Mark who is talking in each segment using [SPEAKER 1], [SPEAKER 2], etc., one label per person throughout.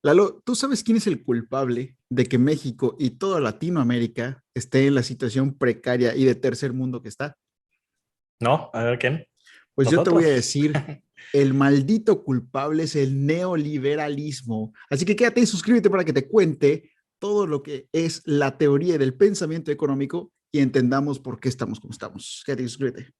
[SPEAKER 1] Lalo, ¿tú sabes quién es el culpable de que México y toda Latinoamérica esté en la situación precaria y de tercer mundo que está?
[SPEAKER 2] No, a ver quién.
[SPEAKER 1] Pues yo te voy a
[SPEAKER 2] Nosotros.
[SPEAKER 1] decir, el maldito culpable es el neoliberalismo. Así que quédate y suscríbete para que te cuente todo lo que es la teoría del pensamiento económico y entendamos por qué estamos como estamos. Quédate y suscríbete.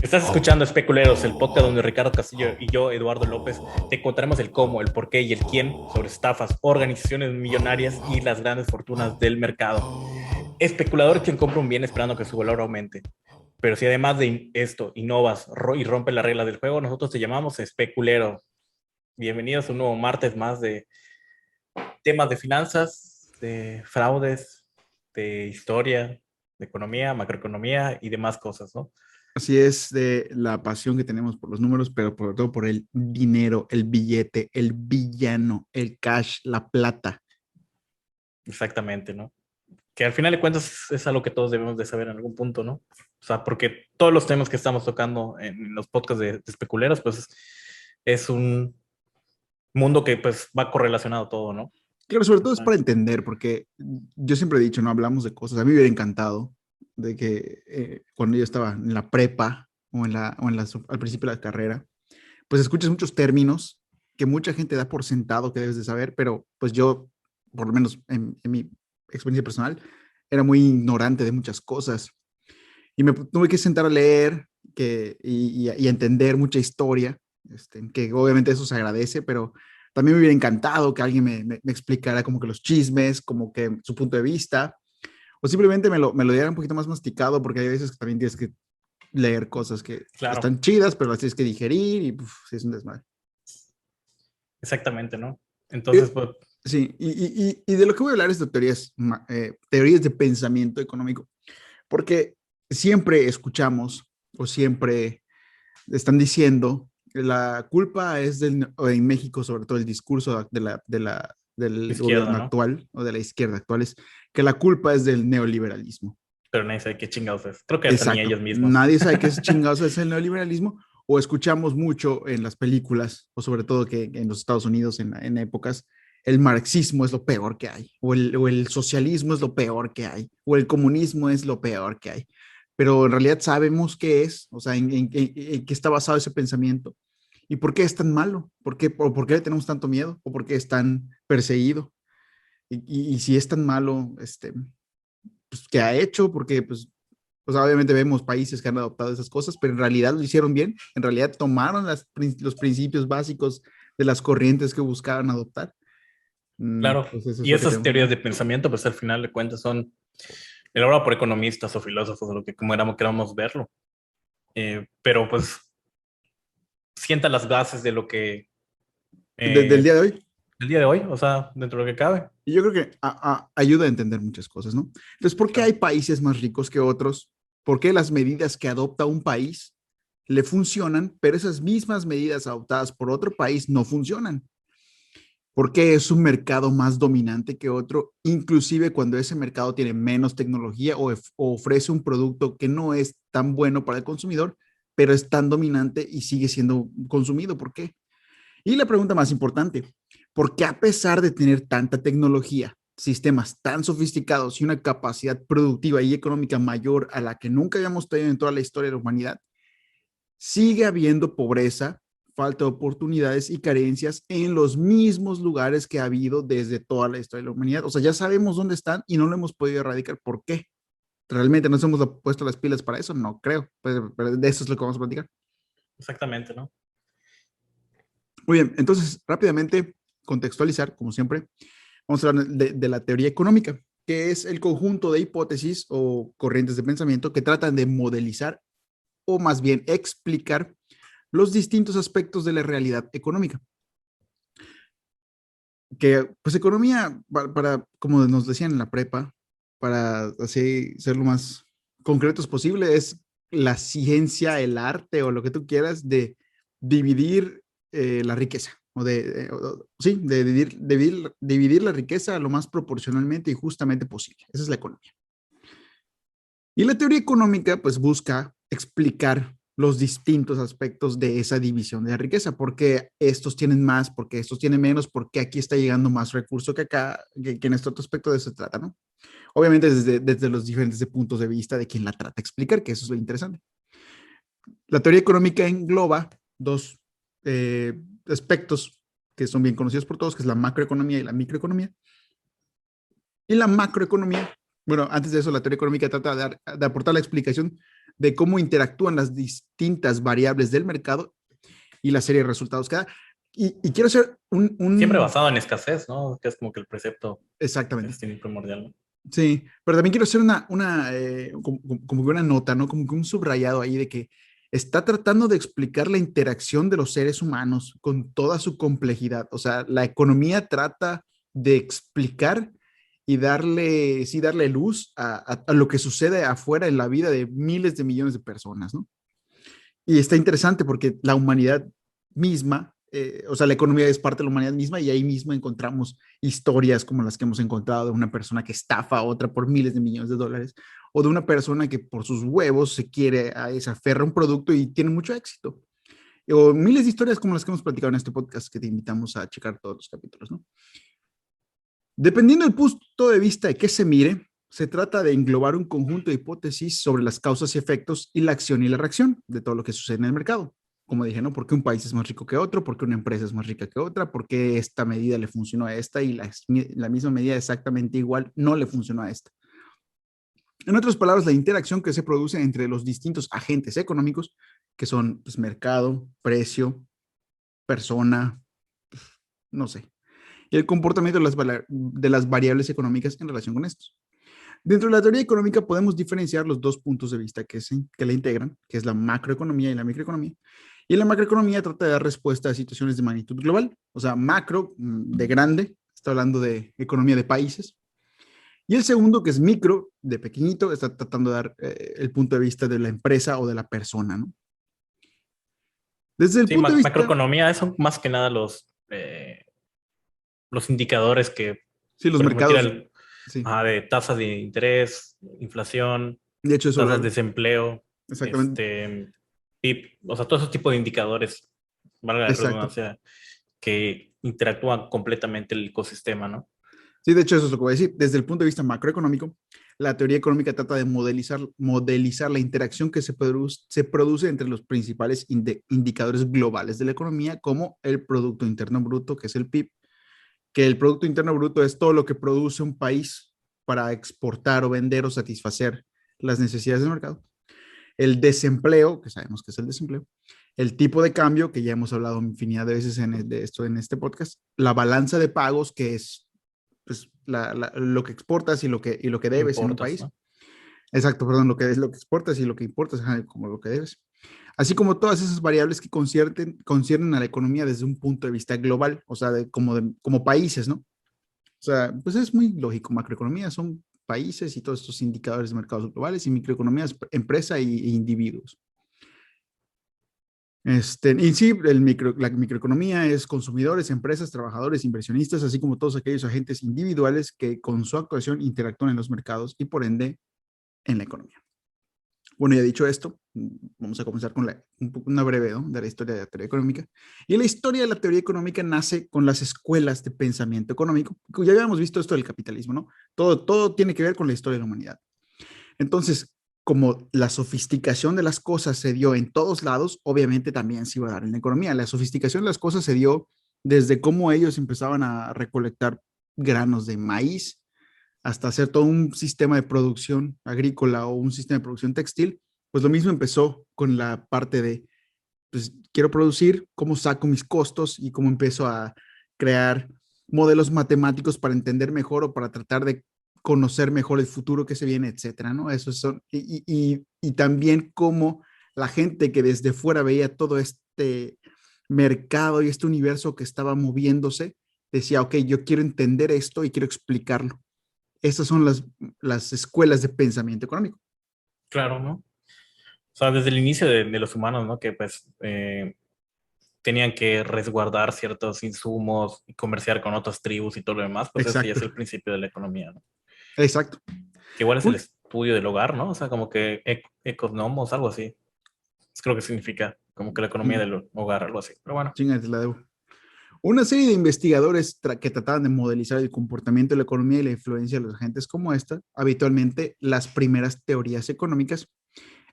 [SPEAKER 2] Estás escuchando Especuleros, el podcast donde Ricardo Castillo y yo, Eduardo López, te contaremos el cómo, el por qué y el quién sobre estafas, organizaciones millonarias y las grandes fortunas del mercado. Especulador es quien compra un bien esperando que su valor aumente. Pero si además de esto innovas y rompes las reglas del juego, nosotros te llamamos especulero. Bienvenidos a un nuevo martes más de temas de finanzas, de fraudes, de historia, de economía, macroeconomía y demás cosas, ¿no?
[SPEAKER 1] Así es de la pasión que tenemos por los números, pero por todo por el dinero, el billete, el villano, el cash, la plata.
[SPEAKER 2] Exactamente, ¿no? Que al final de cuentas es algo que todos debemos de saber en algún punto, ¿no? O sea, porque todos los temas que estamos tocando en los podcasts de especuleros, pues es un mundo que pues va correlacionado todo, ¿no?
[SPEAKER 1] Claro, sobre todo es para
[SPEAKER 2] Entonces,
[SPEAKER 1] entender, porque yo siempre he dicho, no hablamos de cosas. A mí me hubiera encantado de que cuando yo estaba en la prepa al principio de la carrera, pues escuchas muchos términos que mucha gente da por sentado que debes de saber, pero pues yo, por lo menos en mi experiencia personal, era muy ignorante de muchas cosas y me tuve que sentar a leer y a entender mucha historia, que obviamente eso se agradece, pero también me hubiera encantado que alguien me explicara como que los chismes, como que su punto de vista, o simplemente me lo diera un poquito más masticado, porque hay veces que también tienes que leer cosas que
[SPEAKER 2] claro,
[SPEAKER 1] están chidas, pero las tienes que digerir y uf, sí, es un desmadre.
[SPEAKER 2] exactamente, ¿no? Entonces,
[SPEAKER 1] Eh,
[SPEAKER 2] pues,
[SPEAKER 1] Sí, y de lo que voy a hablar es de teorías de pensamiento económico, porque siempre escuchamos o siempre están diciendo que la culpa es o en México, sobre todo el discurso del
[SPEAKER 2] izquierda,
[SPEAKER 1] gobierno
[SPEAKER 2] ¿no?
[SPEAKER 1] actual o de la izquierda actual, es que la culpa es del neoliberalismo.
[SPEAKER 2] Pero nadie sabe qué chingados es. Creo que hasta ni ellos
[SPEAKER 1] Exacto.
[SPEAKER 2] mismos.
[SPEAKER 1] Nadie sabe qué es chingados es el neoliberalismo, o escuchamos mucho en las películas, o sobre todo que en los Estados Unidos en épocas, el marxismo es lo peor que hay, o el socialismo es lo peor que hay, o el comunismo es lo peor que hay. Pero en realidad sabemos qué es, o sea, en qué está basado ese pensamiento y por qué es tan malo, por qué le tenemos tanto miedo, o por qué es tan perseguido. Y si es tan malo, pues, ¿qué ha hecho? Porque pues obviamente vemos países que han adoptado esas cosas, pero en realidad lo hicieron bien, en realidad tomaron los principios básicos de las corrientes que buscaban adoptar.
[SPEAKER 2] Claro.
[SPEAKER 1] Pues eso es
[SPEAKER 2] Y
[SPEAKER 1] lo que
[SPEAKER 2] esas
[SPEAKER 1] tenemos que
[SPEAKER 2] teorías
[SPEAKER 1] ver.
[SPEAKER 2] de pensamiento, pues al final de cuentas son elaboradas por economistas o filósofos, o lo que como éramos, queramos verlo. Pero pues sienta las bases de lo que
[SPEAKER 1] Del
[SPEAKER 2] eh,
[SPEAKER 1] día de hoy.
[SPEAKER 2] el día de hoy, o sea, dentro de lo que cabe.
[SPEAKER 1] Y yo creo que ayuda a entender muchas cosas, ¿no? Entonces, ¿por qué hay
[SPEAKER 2] Claro.
[SPEAKER 1] países más ricos que otros? ¿Por qué las medidas que adopta un país le funcionan, pero esas mismas medidas adoptadas por otro país no funcionan? Porque es un mercado más dominante que otro, inclusive cuando ese mercado tiene menos tecnología o ofrece un producto que no es tan bueno para el consumidor, pero es tan dominante y sigue siendo consumido. ¿Por qué? Y la pregunta más importante, ¿por qué a pesar de tener tanta tecnología, sistemas tan sofisticados y una capacidad productiva y económica mayor a la que nunca habíamos tenido en toda la historia de la humanidad, sigue habiendo pobreza, falta de oportunidades y carencias en los mismos lugares que ha habido desde toda la historia de la humanidad? O sea, ya sabemos dónde están y no lo hemos podido erradicar. ¿Por qué? ¿Realmente nos hemos puesto las pilas para eso? No creo, pero de eso es lo que vamos a platicar.
[SPEAKER 2] Exactamente, ¿no?
[SPEAKER 1] Muy bien, entonces rápidamente contextualizar, como siempre, vamos a hablar de la teoría económica, que es el conjunto de hipótesis o corrientes de pensamiento que tratan de modelizar o más bien explicar los distintos aspectos de la realidad económica. Que pues economía, como nos decían en la prepa, para así ser lo más concretos posible, es la ciencia, el arte o lo que tú quieras de dividir la riqueza, sí, de dividir la riqueza lo más proporcionalmente y justamente posible. Esa es la economía. Y la teoría económica pues busca explicar los distintos aspectos de esa división de la riqueza, por qué estos tienen más, por qué estos tienen menos, por qué aquí está llegando más recurso que acá, que en este otro aspecto de eso se trata, ¿no? Obviamente desde los diferentes puntos de vista de quien la trata de explicar, que eso es lo interesante. La teoría económica engloba dos aspectos que son bien conocidos por todos, que es la macroeconomía y la microeconomía. Y la macroeconomía, bueno, antes de eso, la teoría económica trata de aportar la explicación de cómo interactúan las distintas variables del mercado y la serie de resultados que da. Y quiero hacer
[SPEAKER 2] Siempre basado en escasez, ¿no? Que es como que el precepto
[SPEAKER 1] Exactamente.
[SPEAKER 2] primordial, ¿no?
[SPEAKER 1] Sí, pero también quiero hacer como que una nota, ¿no? Como que un subrayado ahí de que está tratando de explicar la interacción de los seres humanos con toda su complejidad. O sea, la economía trata de explicar y darle luz a lo que sucede afuera en la vida de miles de millones de personas, ¿no? Y está interesante porque la humanidad misma, o sea, la economía es parte de la humanidad misma y ahí mismo encontramos historias como las que hemos encontrado de una persona que estafa a otra por miles de millones de dólares o de una persona que por sus huevos se aferra a un producto y tiene mucho éxito. O miles de historias como las que hemos platicado en este podcast que te invitamos a checar todos los capítulos, ¿no? Dependiendo del punto de vista de que se mire, se trata de englobar un conjunto de hipótesis sobre las causas y efectos y la acción y la reacción de todo lo que sucede en el mercado. Como dije, ¿no? ¿Por qué un país es más rico que otro? ¿Por qué una empresa es más rica que otra? ¿Por qué esta medida le funcionó a esta y la misma medida exactamente igual no le funcionó a esta? En otras palabras, la interacción que se produce entre los distintos agentes económicos, que son pues, mercado, precio, persona, no sé, y el comportamiento de las variables económicas en relación con estos. Dentro de la teoría económica podemos diferenciar los dos puntos de vista que la integran, que es la macroeconomía y la microeconomía. Y la macroeconomía trata de dar respuesta a situaciones de magnitud global, o sea, macro, de grande, está hablando de economía de países. Y el segundo, que es micro, de pequeñito, está tratando de dar el punto de vista de la empresa o de la persona, ¿no? Desde el
[SPEAKER 2] Sí,
[SPEAKER 1] punto de vista,
[SPEAKER 2] macroeconomía son más que nada los indicadores que,
[SPEAKER 1] sí, los
[SPEAKER 2] por ejemplo,
[SPEAKER 1] mercados, sí,
[SPEAKER 2] de tasas de interés, inflación,
[SPEAKER 1] de hecho eso,
[SPEAKER 2] tasas de desempleo,
[SPEAKER 1] exactamente,
[SPEAKER 2] PIB, o sea, todo ese tipo de indicadores, valga la
[SPEAKER 1] exacto.
[SPEAKER 2] redundancia, que interactúan completamente el ecosistema, ¿no?
[SPEAKER 1] Sí, de hecho, eso es lo que voy a decir. Desde el punto de vista macroeconómico, la teoría económica trata de modelizar la interacción que se produce entre los principales indicadores globales de la economía, como el Producto Interno Bruto, que es el PIB, que el Producto Interno Bruto es todo lo que produce un país para exportar o vender o satisfacer las necesidades del mercado. El desempleo, que sabemos que es el desempleo, el tipo de cambio, que ya hemos hablado infinidad de veces de esto en este podcast, la balanza de pagos, que es pues, lo que exportas y lo que debes en un
[SPEAKER 2] Importas,
[SPEAKER 1] país.
[SPEAKER 2] ¿no?
[SPEAKER 1] Exacto, perdón, lo que es lo que exportas y lo que importas, como lo que debes. Así como todas esas variables que conciernen a la economía desde un punto de vista global, o sea, como países, ¿no? O sea, pues es muy lógico, macroeconomía son países y todos estos indicadores de mercados globales y microeconomía es empresa e individuos. Y sí, la microeconomía es consumidores, empresas, trabajadores, inversionistas, así como todos aquellos agentes individuales que con su actuación interactúan en los mercados y por ende en la economía. Bueno, ya dicho esto, vamos a comenzar con una breve, ¿no?, de la historia de la teoría económica. Y la historia de la teoría económica nace con las escuelas de pensamiento económico. Ya habíamos visto esto del capitalismo, ¿no? Todo tiene que ver con la historia de la humanidad. Entonces, como la sofisticación de las cosas se dio en todos lados, obviamente también se iba a dar en la economía. La sofisticación de las cosas se dio desde cómo ellos empezaban a recolectar granos de maíz hasta hacer todo un sistema de producción agrícola o un sistema de producción textil. Pues lo mismo empezó con la parte de, pues quiero producir, cómo saco mis costos y cómo empiezo a crear modelos matemáticos para entender mejor o para tratar de conocer mejor el futuro que se viene, etcétera, ¿no? Eso son, y también cómo la gente que desde fuera veía todo este mercado y este universo que estaba moviéndose, decía, ok, yo quiero entender esto y quiero explicarlo. Estas son las escuelas de pensamiento económico.
[SPEAKER 2] Claro, ¿no? O sea, desde el inicio de los humanos, ¿no? Que pues tenían que resguardar ciertos insumos y comerciar con otras tribus y todo lo demás, pues ese ya es
[SPEAKER 1] Exacto,
[SPEAKER 2] el principio de la economía, ¿no?
[SPEAKER 1] exacto.
[SPEAKER 2] Que igual es el
[SPEAKER 1] Un,
[SPEAKER 2] estudio del hogar, ¿no? O sea, como que economos, algo así. Creo que significa como que la economía del hogar, algo así. Pero bueno,
[SPEAKER 1] chingate, la debo. Una serie de investigadores que trataban de modelizar el comportamiento de la economía y la influencia de los agentes como esta, habitualmente las primeras teorías económicas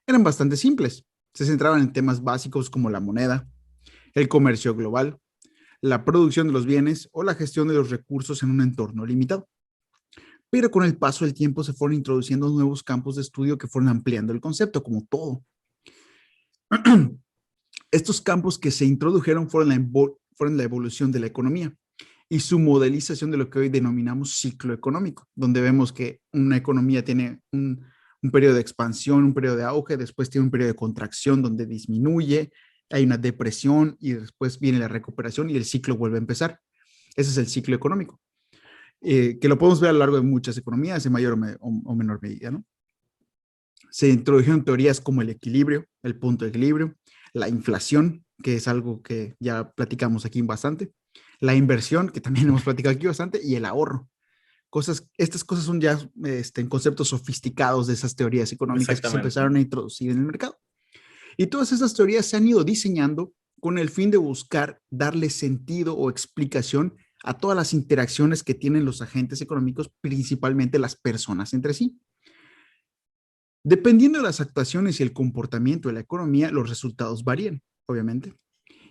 [SPEAKER 1] eran bastante simples. Se centraban en temas básicos como la moneda, el comercio global, la producción de los bienes o la gestión de los recursos en un entorno limitado. Pero con el paso del tiempo se fueron introduciendo nuevos campos de estudio que fueron ampliando el concepto, como todo. Estos campos que se introdujeron fueron la evolución de la economía y su modelización de lo que hoy denominamos ciclo económico, donde vemos que una economía tiene un periodo de expansión, un periodo de auge, después tiene un periodo de contracción donde disminuye, hay una depresión y después viene la recuperación y el ciclo vuelve a empezar. Ese es el ciclo económico, que lo podemos ver a lo largo de muchas economías en mayor o menor medida, ¿no? Se introdujeron teorías como el equilibrio, el punto de equilibrio, la inflación, que es algo que ya platicamos aquí bastante, la inversión, que también hemos platicado aquí bastante, y el ahorro. Estas cosas son ya conceptos sofisticados de esas teorías económicas que se
[SPEAKER 2] exactamente.
[SPEAKER 1] empezaron a introducir en el mercado. Y todas esas teorías se han ido diseñando con el fin de buscar darle sentido o explicación a todas las interacciones que tienen los agentes económicos, principalmente las personas entre sí. Dependiendo de las actuaciones y el comportamiento de la economía, los resultados varían, obviamente.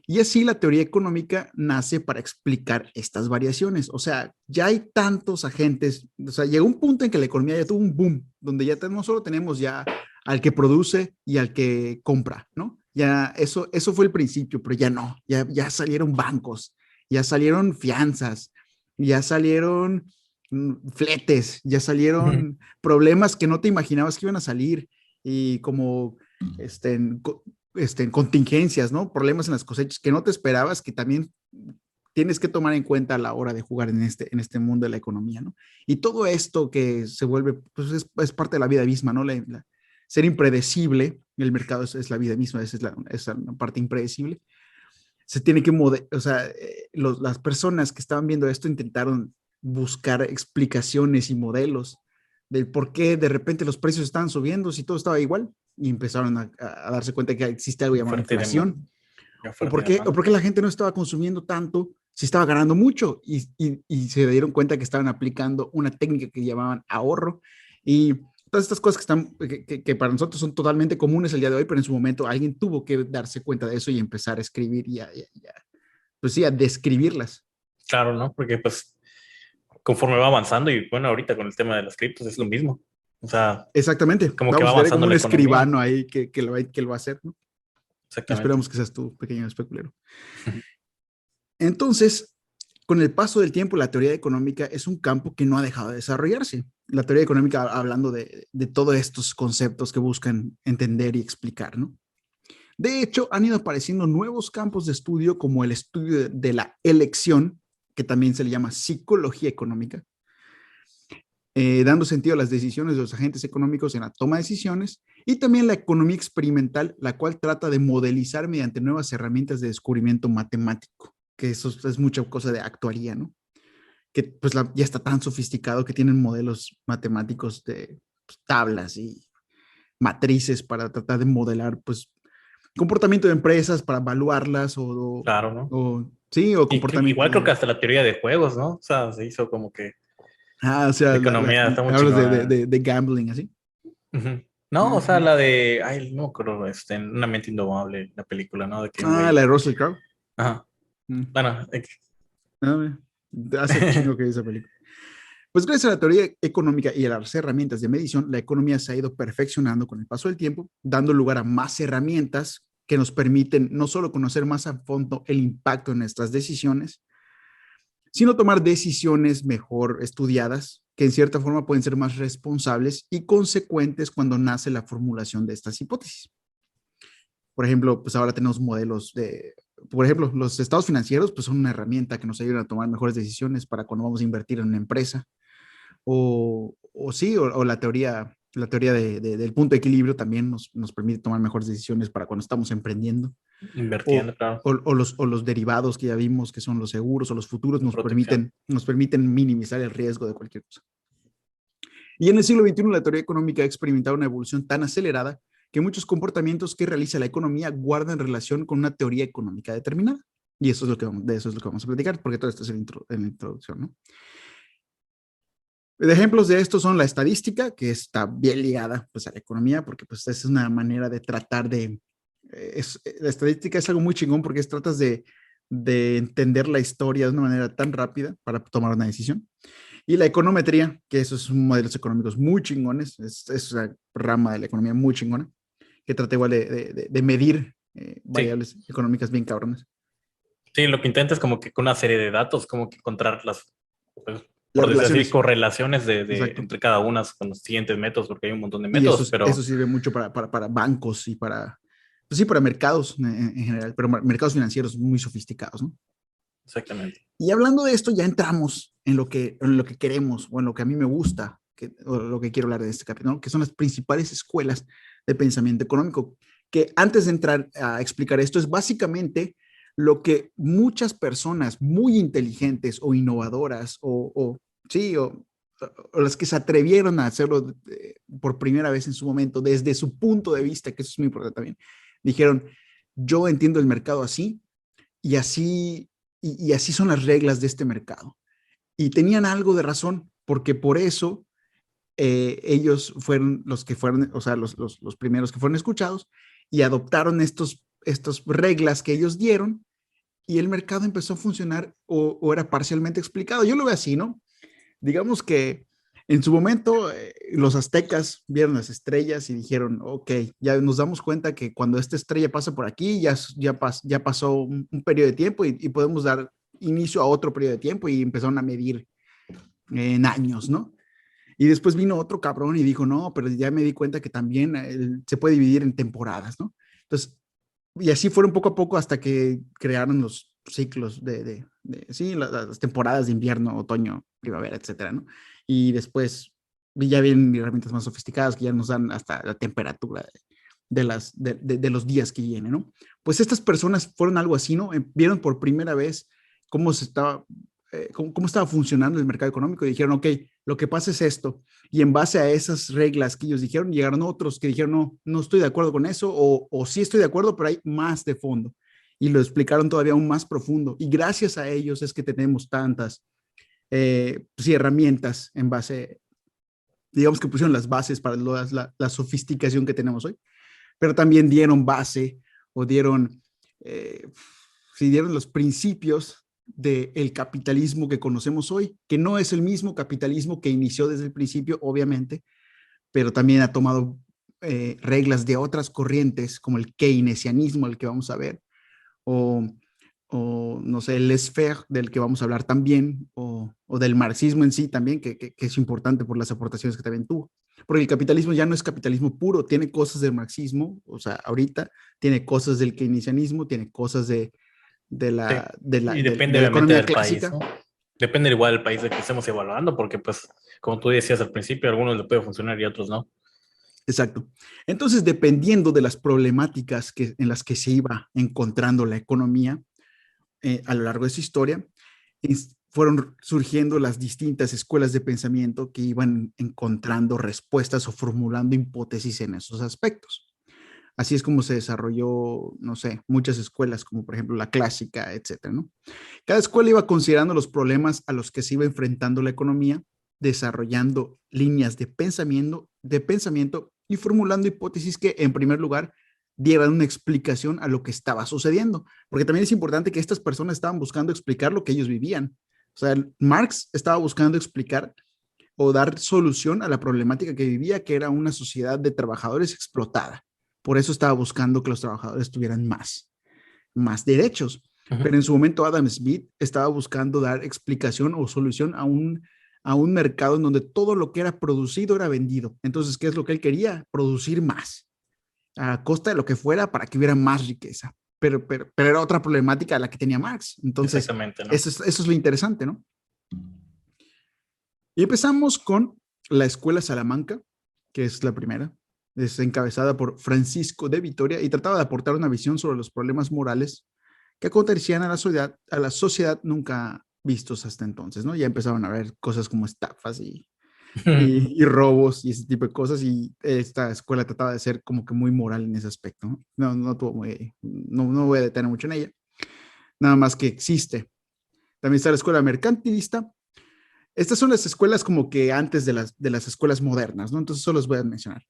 [SPEAKER 1] Y así la teoría económica nace para explicar estas variaciones. O sea, ya hay tantos agentes, o sea, llegó un punto en que la economía ya tuvo un boom, donde ya no solo tenemos ya al que produce y al que compra, ¿no? Ya eso fue el principio, pero ya no, ya salieron bancos, ya salieron fianzas, ya salieron fletes, ya salieron problemas que no te imaginabas que iban a salir y como en contingencias, ¿no? Problemas en las cosechas que no te esperabas, que también tienes que tomar en cuenta a la hora de jugar en este mundo de la economía, ¿no? Y todo esto que se vuelve, pues es parte de la vida misma, ¿no? Ser impredecible, el mercado es la vida misma, esa es la parte impredecible. Se tiene que, o sea, las personas que estaban viendo esto intentaron buscar explicaciones y modelos del por qué de repente los precios estaban subiendo si todo estaba igual y empezaron a darse cuenta que existe algo llamado
[SPEAKER 2] Oferta y
[SPEAKER 1] inflación
[SPEAKER 2] oferta y
[SPEAKER 1] o por
[SPEAKER 2] demanda.
[SPEAKER 1] qué la gente no estaba consumiendo tanto si estaba ganando mucho y se dieron cuenta que estaban aplicando una técnica que llamaban ahorro y todas estas cosas que para nosotros son totalmente comunes el día de hoy, pero en su momento alguien tuvo que darse cuenta de eso y empezar a escribir pues sí, a describirlas.
[SPEAKER 2] Claro, ¿no? Porque pues conforme va avanzando y bueno, ahorita con el tema de las criptos es lo mismo. O sea,
[SPEAKER 1] Exactamente.
[SPEAKER 2] como que va
[SPEAKER 1] Vamos a tener como
[SPEAKER 2] avanzando
[SPEAKER 1] un
[SPEAKER 2] la economía.
[SPEAKER 1] escribano ahí que lo va a hacer, ¿no?
[SPEAKER 2] Exactamente.
[SPEAKER 1] Esperamos que seas tú, pequeño especulero. Entonces, con el paso del tiempo, la teoría económica es un campo que no ha dejado de desarrollarse. La teoría económica hablando de todos estos conceptos que buscan entender y explicar, ¿no? De hecho, han ido apareciendo nuevos campos de estudio como el estudio de la elección, que también se le llama psicología económica, dando sentido a las decisiones de los agentes económicos en la toma de decisiones, y también la economía experimental, la cual trata de modelizar mediante nuevas herramientas de descubrimiento matemático, que eso es mucha cosa de actuaría, ¿no? Que pues ya está tan sofisticado que tienen modelos matemáticos de pues, tablas y matrices para tratar de modelar pues comportamiento de empresas, para evaluarlas
[SPEAKER 2] Claro, ¿no?
[SPEAKER 1] sí, o
[SPEAKER 2] Y
[SPEAKER 1] comportamiento
[SPEAKER 2] igual creo que
[SPEAKER 1] de...
[SPEAKER 2] hasta la teoría de juegos, ¿no? O sea, se hizo como que
[SPEAKER 1] O sea,
[SPEAKER 2] la economía está muy
[SPEAKER 1] hablas
[SPEAKER 2] chingona.
[SPEAKER 1] de gambling, así.
[SPEAKER 2] Ujú. No, o sea,
[SPEAKER 1] Ujú.
[SPEAKER 2] la de, ay, no me acuerdo, Una mente indomable, la película, ¿no? De que un
[SPEAKER 1] La
[SPEAKER 2] güey,
[SPEAKER 1] de Russell Crowe.
[SPEAKER 2] ajá,
[SPEAKER 1] Mm.
[SPEAKER 2] bueno,
[SPEAKER 1] Ah, hace chingo que vi esa película. Pues gracias a la teoría económica y a las herramientas de medición, la economía se ha ido perfeccionando con el paso del tiempo, dando lugar a más herramientas que nos permiten no solo conocer más a fondo el impacto en nuestras decisiones, sino tomar decisiones mejor estudiadas, que en cierta forma pueden ser más responsables y consecuentes cuando nace la formulación de estas hipótesis. Por ejemplo, pues ahora tenemos modelos de, por ejemplo, los estados financieros, pues son una herramienta que nos ayuda a tomar mejores decisiones para cuando vamos a invertir en una empresa. O sí, o la teoría del punto de equilibrio también nos permite tomar mejores decisiones para cuando estamos emprendiendo.
[SPEAKER 2] Invirtiendo, claro,
[SPEAKER 1] O los derivados que ya vimos, que son los seguros o los futuros,
[SPEAKER 2] de protección.
[SPEAKER 1] nos permiten minimizar el riesgo de cualquier cosa. Y en el siglo XXI la teoría económica ha experimentado una evolución tan acelerada que muchos comportamientos que realiza la economía guardan relación con una teoría económica determinada. Y eso es lo que de eso es lo que vamos a platicar, porque todo esto es en la introducción, ¿no? De ejemplos de esto son la estadística, que está bien ligada pues, a la economía, porque pues, es una manera de tratar de... la estadística es algo muy chingón porque tratas de entender la historia de una manera tan rápida para tomar una decisión. Y la econometría, que eso es un modelos económicos muy chingones, es una rama de la economía muy chingona, que trata igual de medir
[SPEAKER 2] Sí,
[SPEAKER 1] variables económicas bien cabrones.
[SPEAKER 2] sí, lo que intenta es como que con una serie de datos, como que encontrar las, pues,
[SPEAKER 1] Las
[SPEAKER 2] por decir así,
[SPEAKER 1] relaciones,
[SPEAKER 2] correlaciones
[SPEAKER 1] exacto.
[SPEAKER 2] entre cada una con los siguientes métodos, porque hay un montón de
[SPEAKER 1] Y
[SPEAKER 2] métodos,
[SPEAKER 1] eso
[SPEAKER 2] pero
[SPEAKER 1] sirve mucho para bancos y para, pues sí, para mercados en general, pero mercados financieros muy sofisticados, ¿no?
[SPEAKER 2] exactamente.
[SPEAKER 1] Y hablando de esto, ya entramos en lo que queremos, o en lo que a mí me gusta, o lo que quiero hablar de este capítulo, ¿no? Que son las principales escuelas de pensamiento económico, que antes de entrar a explicar esto, es básicamente lo que muchas personas muy inteligentes o innovadoras, sí, o las que se atrevieron a hacerlo por primera vez en su momento, desde su punto de vista, que eso es muy importante también, dijeron, yo entiendo el mercado así, y así, y así son las reglas de este mercado. Y tenían algo de razón, porque por eso ellos fueron los que fueron, o sea, los primeros que fueron escuchados y adoptaron estos reglas que ellos dieron y el mercado empezó a funcionar o era parcialmente explicado. Yo lo veo así, ¿no? Digamos que en su momento los aztecas vieron las estrellas y dijeron, ok, ya nos damos cuenta que cuando esta estrella pasa por aquí, ya pasó un periodo de tiempo y podemos dar inicio a otro periodo de tiempo y empezaron a medir en años, ¿no? Y después vino otro cabrón y dijo, no, pero ya me di cuenta que también se puede dividir en temporadas, ¿no? Entonces, y así fueron poco a poco hasta que crearon los ciclos sí, las temporadas de invierno, otoño, primavera, etcétera, ¿no? Y después ya vienen herramientas más sofisticadas que ya nos dan hasta la temperatura de los días que vienen, ¿no? Pues estas personas fueron algo así, ¿no? Vieron por primera vez cómo se estaba, cómo estaba funcionando el mercado económico y dijeron, ok, lo que pasa es esto. Y en base a esas reglas que ellos dijeron, llegaron otros que dijeron, no, no estoy de acuerdo con eso, o sí estoy de acuerdo, pero hay más de fondo. Y lo explicaron todavía aún más profundo. Y gracias a ellos es que tenemos tantas sí, herramientas en base, digamos que pusieron las bases para la sofisticación que tenemos hoy, pero también dieron base o dieron, eh, sí, dieron los principios del capitalismo que conocemos hoy, que no es el mismo capitalismo que inició desde el principio, obviamente, pero también ha tomado reglas de otras corrientes, como el keynesianismo, el que vamos a ver, o, o no sé, el laissez-faire, del que vamos a hablar también, o del marxismo en sí también, que es importante por las aportaciones que también tuvo. Porque el capitalismo ya no es capitalismo puro, tiene cosas del marxismo, o sea, ahorita tiene cosas del keynesianismo, tiene cosas
[SPEAKER 2] Sí. Y depende
[SPEAKER 1] de la
[SPEAKER 2] obviamente
[SPEAKER 1] economía
[SPEAKER 2] del país,
[SPEAKER 1] clásica.
[SPEAKER 2] ¿no? Depende igual del país del que estemos evaluando, porque pues, como tú decías al principio, a algunos le puede funcionar y a otros no.
[SPEAKER 1] Exacto. Entonces, dependiendo de las problemáticas en las que se iba encontrando la economía a lo largo de su historia, fueron surgiendo las distintas escuelas de pensamiento que iban encontrando respuestas o formulando hipótesis en esos aspectos. Así es como se desarrolló, no sé, muchas escuelas, como por ejemplo la clásica, etcétera, ¿no? Cada escuela iba considerando los problemas a los que se iba enfrentando la economía, desarrollando líneas de pensamiento y formulando hipótesis que, en primer lugar, dieran una explicación a lo que estaba sucediendo. Porque también es importante que estas personas estaban buscando explicar lo que ellos vivían. O sea, Marx estaba buscando explicar o dar solución a la problemática que vivía, que era una sociedad de trabajadores explotada. Por eso estaba buscando que los trabajadores tuvieran más derechos. Pero
[SPEAKER 2] Ujú.
[SPEAKER 1] en su momento Adam Smith estaba buscando dar explicación o solución a un mercado en donde todo lo que era producido era vendido. Entonces, ¿qué es lo que él quería? Producir más. a costa de lo que fuera para que hubiera más riqueza. Pero era otra problemática la que tenía Marx. Entonces,
[SPEAKER 2] Exactamente, ¿no?
[SPEAKER 1] eso es lo interesante, ¿no? Y empezamos con la Escuela Salamanca, que es la primera. Es encabezada por Francisco de Vitoria y trataba de aportar una visión sobre los problemas morales que acontecían a la sociedad nunca vistos hasta entonces, ¿no? Ya empezaban a ver cosas como estafas y robos y ese tipo de cosas, y esta escuela trataba de ser como que muy moral en ese aspecto, ¿no? No voy a detener mucho en ella, nada más que existe. También está la escuela mercantilista. Estas son las escuelas como que antes de las escuelas modernas, ¿no? Entonces solo les voy a mencionar.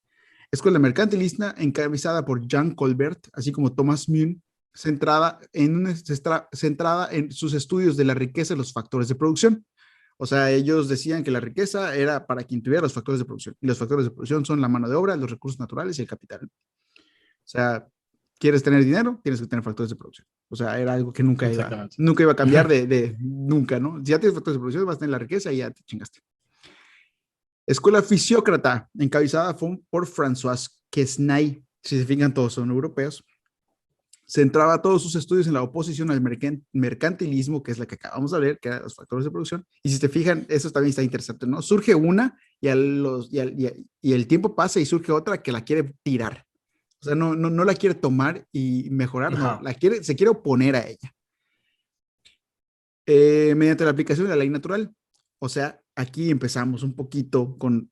[SPEAKER 1] Escuela mercantilista encabezada por Jean Colbert, así como Thomas Kuhn, centrada en sus estudios de la riqueza y los factores de producción. O sea, ellos decían que la riqueza era para quien tuviera los factores de producción. Y los factores de producción son la mano de obra, los recursos naturales y el capital. O sea, quieres tener dinero, tienes que tener factores de producción. O sea, era algo que
[SPEAKER 2] Exactamente.
[SPEAKER 1] nunca iba a cambiar nunca, ¿no? Si ya tienes factores de producción, vas a tener la riqueza y ya te chingaste. Escuela Fisiócrata, encabezada por François Quesnay. Si se fijan, todos son europeos. Centraba todos sus estudios en la oposición al mercantilismo, que es la que acabamos de ver, que eran los factores de producción. Y si te fijan, eso también está interesante, ¿no? Surge una y el tiempo pasa y surge otra que la quiere tirar. O sea, no la quiere tomar y mejorar, no,
[SPEAKER 2] Ajá.
[SPEAKER 1] se quiere oponer a ella. Mediante la aplicación de la ley natural. O sea, aquí empezamos un poquito con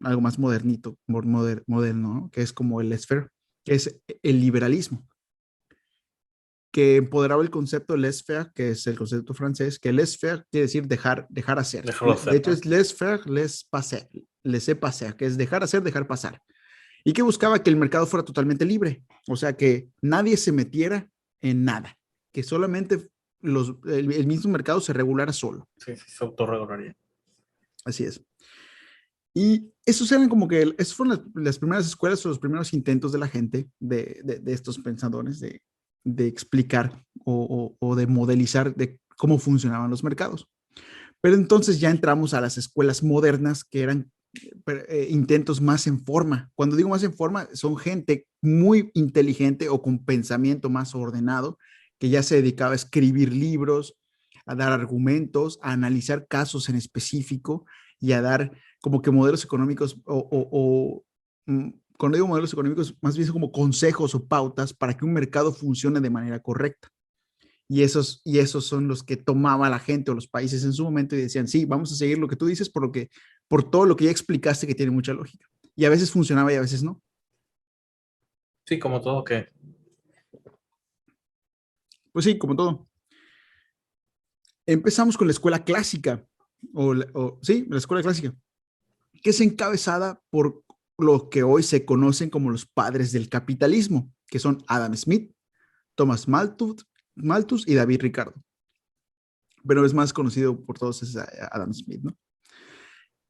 [SPEAKER 1] algo más moderno, ¿no? Que es como el laissez-faire, que es el liberalismo, que empoderaba el concepto de laissez-faire, que es el concepto francés, que laissez-faire quiere decir dejar hacer.
[SPEAKER 2] Déjalo
[SPEAKER 1] De
[SPEAKER 2] hacer,
[SPEAKER 1] hecho,
[SPEAKER 2] ¿no?
[SPEAKER 1] es laissez-faire, laissez-passer, que es dejar hacer, dejar pasar. Y que buscaba que el mercado fuera totalmente libre, o sea, que nadie se metiera en nada, que solamente el mismo mercado se regulara solo.
[SPEAKER 2] Sí, sí, se autorregularía.
[SPEAKER 1] Así es. Y esos eran como que, esas fueron las primeras escuelas o los primeros intentos de la gente, de estos pensadores, de explicar o de modelizar de cómo funcionaban los mercados. Pero entonces ya entramos a las escuelas modernas que eran intentos más en forma. Cuando digo más en forma, son gente muy inteligente o con pensamiento más ordenado, que ya se dedicaba a escribir libros, a dar argumentos, a analizar casos en específico y a dar como que modelos económicos cuando digo modelos económicos, más bien como consejos o pautas para que un mercado funcione de manera correcta. Y esos son los que tomaba la gente o los países en su momento y decían, sí, vamos a seguir lo que tú dices por todo lo que ya explicaste que tiene mucha lógica. Y a veces funcionaba y a veces no.
[SPEAKER 2] Sí, como todo que.
[SPEAKER 1] Pues sí, como todo. Empezamos con la escuela clásica, sí, la escuela clásica, que es encabezada por lo que hoy se conocen como los padres del capitalismo, que son Adam Smith, Thomas Malthus y David Ricardo. Pero es más conocido por todos es Adam Smith, ¿no?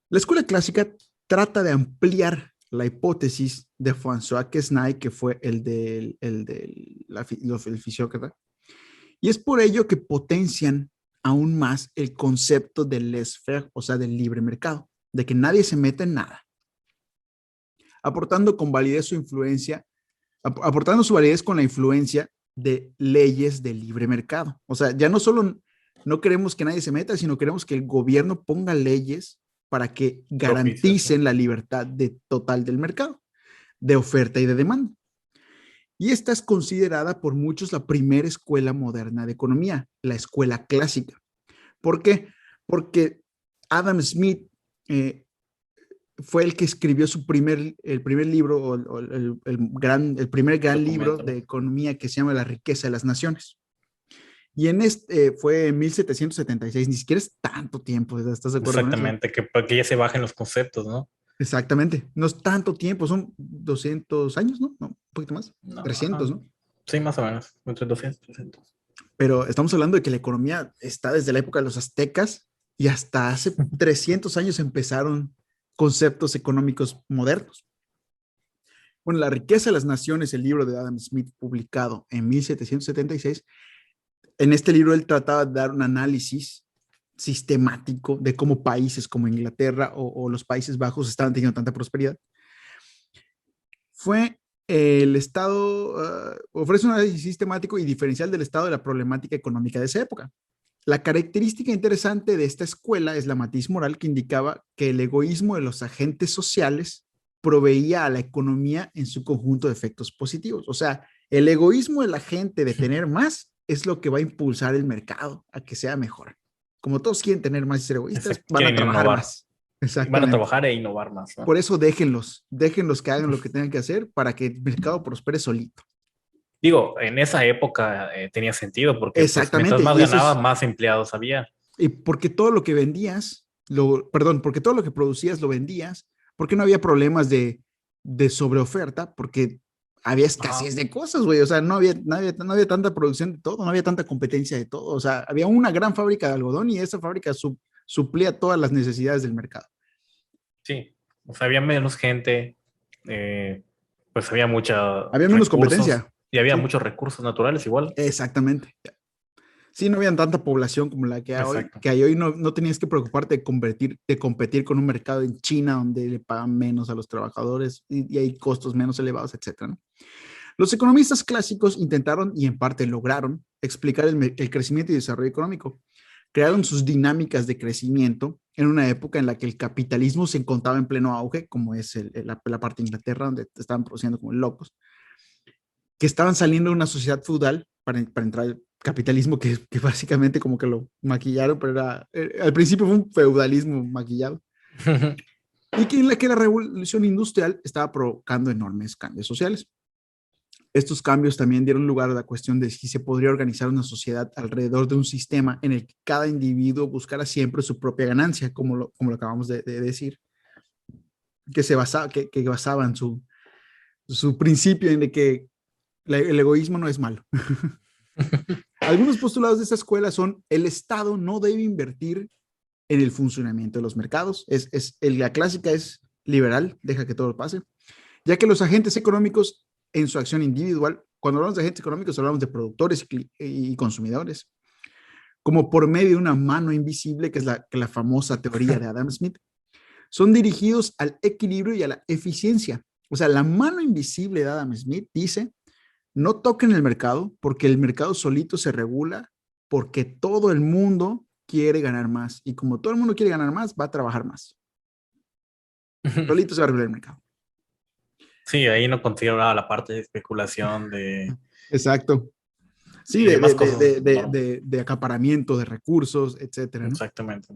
[SPEAKER 1] La escuela clásica trata de ampliar la hipótesis de François Quesnay, que fue el fisiócrata, y es por ello que potencian aún más el concepto del laissez-faire, o sea, del libre mercado, de que nadie se mete en nada, aportando con validez su influencia, aportando su validez con la influencia de leyes de libre mercado. O sea, ya no solo no queremos que nadie se meta, sino queremos que el gobierno ponga leyes para que
[SPEAKER 2] Propicias, ¿no?
[SPEAKER 1] garanticen la libertad total del mercado, de oferta y de demanda. Y esta es considerada por muchos la primera escuela moderna de economía, la escuela clásica. ¿Por qué? Porque Adam Smith fue el que escribió el primer libro, el primer gran libro
[SPEAKER 2] Documento,
[SPEAKER 1] de
[SPEAKER 2] ¿no?
[SPEAKER 1] economía que se llama La riqueza de las naciones. Y en fue en 1776, ni siquiera es tanto tiempo, ¿estás de acuerdo con eso?
[SPEAKER 2] Exactamente, que para que ya se bajen los conceptos, ¿no?
[SPEAKER 1] Exactamente, no es tanto tiempo, son 200 años, ¿no? Un poquito más,
[SPEAKER 2] No, ajá.
[SPEAKER 1] 300, ¿no?
[SPEAKER 2] Sí, más o menos, entre 200 y 300.
[SPEAKER 1] Pero estamos hablando de que la economía está desde la época de los aztecas y hasta hace 300 años empezaron conceptos económicos modernos. Bueno, La riqueza de las naciones, el libro de Adam Smith publicado en 1776, en este libro él trataba de dar un análisis sistemático de cómo países como Inglaterra o los Países Bajos estaban teniendo tanta prosperidad. Fue El Estado ofrece un análisis sistemático y diferencial del estado de la problemática económica de esa época. La característica interesante de esta escuela es la matiz moral que indicaba que el egoísmo de los agentes sociales proveía a la economía en su conjunto de efectos positivos. O sea, el egoísmo de la gente de tener más es lo que va a impulsar el mercado a que sea mejor. Como todos quieren tener más y ser egoístas,
[SPEAKER 2] Exacto.
[SPEAKER 1] van a
[SPEAKER 2] Quieren
[SPEAKER 1] trabajar
[SPEAKER 2] innovar.
[SPEAKER 1] más.
[SPEAKER 2] Van a
[SPEAKER 1] Exactamente.
[SPEAKER 2] trabajar e innovar más, ¿no?
[SPEAKER 1] Por eso déjenlos que hagan lo que tengan que hacer para que el mercado prospere solito.
[SPEAKER 2] Digo, en esa época tenía sentido porque pues mientras
[SPEAKER 1] Exactamente,
[SPEAKER 2] más
[SPEAKER 1] y eso
[SPEAKER 2] ganaba,
[SPEAKER 1] es,
[SPEAKER 2] más empleados había.
[SPEAKER 1] y porque todo lo que vendías, perdón, porque todo lo que producías lo vendías, porque no había problemas de sobreoferta, porque había
[SPEAKER 2] Ajá.
[SPEAKER 1] escasez de cosas, güey, o sea, no había tanta producción de todo, no había tanta competencia de todo, o sea, había una gran fábrica de algodón y esa fábrica suplía todas las necesidades del mercado.
[SPEAKER 2] Sí, o sea, había menos gente, pues había muchos
[SPEAKER 1] Había menos
[SPEAKER 2] recursos
[SPEAKER 1] competencia,
[SPEAKER 2] y había
[SPEAKER 1] sí,
[SPEAKER 2] muchos recursos naturales igual.
[SPEAKER 1] exactamente. Sí, no había tanta población como la
[SPEAKER 2] Exacto.
[SPEAKER 1] que hay hoy, no tenías que preocuparte de competir con un mercado en China donde le pagan menos a los trabajadores y hay costos menos elevados, etcétera, ¿no? Los economistas clásicos intentaron y en parte lograron explicar el crecimiento y desarrollo económico. Crearon sus dinámicas de crecimiento en una época en la que el capitalismo se encontraba en pleno auge, como es la parte de Inglaterra, donde estaban produciendo como locos, que estaban saliendo de una sociedad feudal para entrar al capitalismo, que básicamente como que lo maquillaron, pero al principio fue un feudalismo maquillado, y que en la que la revolución industrial estaba provocando enormes cambios sociales. Estos cambios también dieron lugar a la cuestión de si se podría organizar una sociedad alrededor de un sistema en el que cada individuo buscara siempre su propia ganancia, como lo acabamos de decir, que basaba en su principio en de que el egoísmo no es malo. Algunos postulados de esta escuela son: el Estado no debe invertir en el funcionamiento de los mercados. La clásica es liberal, deja que todo pase, ya que los agentes económicos en su acción individual, cuando hablamos de agentes económicos hablamos de productores y consumidores, como por medio de una mano invisible, que es la famosa teoría de Adam Smith, son dirigidos al equilibrio y a la eficiencia. O sea, la mano invisible de Adam Smith dice: no toquen el mercado porque el mercado solito se regula porque todo el mundo quiere ganar más. Y como todo el mundo quiere ganar más, va a trabajar más. Solito se va a regular el mercado.
[SPEAKER 2] Sí, ahí no consideraba la parte de especulación de,
[SPEAKER 1] Exacto. Sí,
[SPEAKER 2] y demás cosas. No,
[SPEAKER 1] de acaparamiento de recursos, etcétera, ¿no?
[SPEAKER 2] exactamente.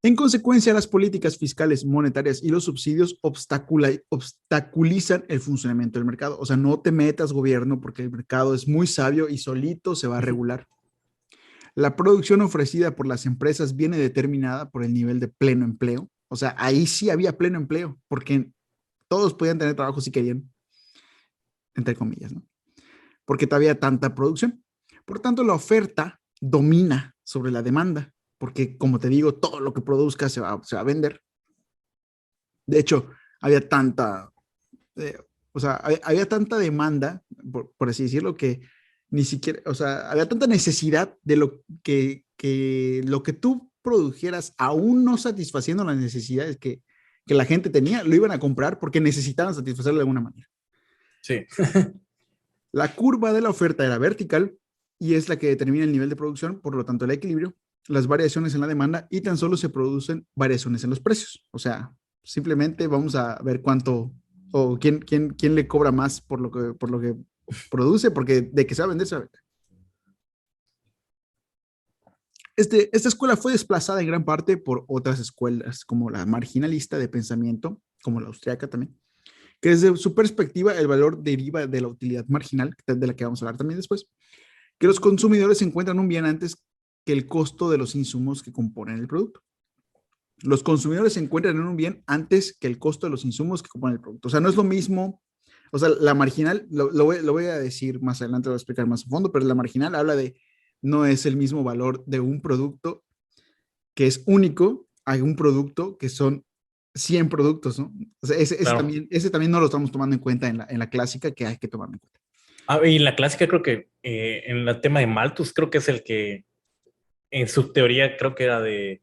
[SPEAKER 1] En consecuencia, las políticas fiscales, monetarias y los subsidios obstaculizan el funcionamiento del mercado. O sea, no te metas, gobierno, porque el mercado es muy sabio y solito se va a regular. La producción ofrecida por las empresas viene determinada por el nivel de pleno empleo. O sea, ahí sí había pleno empleo, porque todos podían tener trabajo si querían, entre comillas, ¿no? Porque todavía tanta producción. Por tanto, la oferta domina sobre la demanda, porque como te digo, todo lo que produzca se va a vender. De hecho, había tanta, eh, o sea, había tanta demanda, por así decirlo, que ni siquiera, o sea, había tanta necesidad de lo que tú produjeras, aún no satisfaciendo las necesidades que la gente tenía, lo iban a comprar porque necesitaban satisfacerlo de alguna manera.
[SPEAKER 2] Sí.
[SPEAKER 1] La curva de la oferta era vertical y es la que determina el nivel de producción, por lo tanto el equilibrio, las variaciones en la demanda y tan solo se producen variaciones en los precios. O sea, simplemente vamos a ver cuánto o quién le cobra más por lo que produce, porque de que se va a vender, se va a vender. Esta escuela fue desplazada en gran parte por otras escuelas, como la marginalista de pensamiento, como la austriaca también, que desde su perspectiva el valor deriva de la utilidad marginal, de la que vamos a hablar también después, que los consumidores encuentran un bien antes que el costo de los insumos que componen el producto. Los consumidores se encuentran en un bien antes que el costo de los insumos que componen el producto. O sea, no es lo mismo. O sea, la marginal, lo voy a decir más adelante, lo voy a explicar más a fondo, pero la marginal habla de no es el mismo valor de un producto que es único a un producto que son 100 productos, ¿no? O sea,
[SPEAKER 2] Claro.
[SPEAKER 1] ese también no lo estamos tomando en cuenta en la clásica, que hay que tomar en cuenta.
[SPEAKER 2] Ah, y la clásica creo que en el tema de Malthus creo que es el que en su teoría creo que era de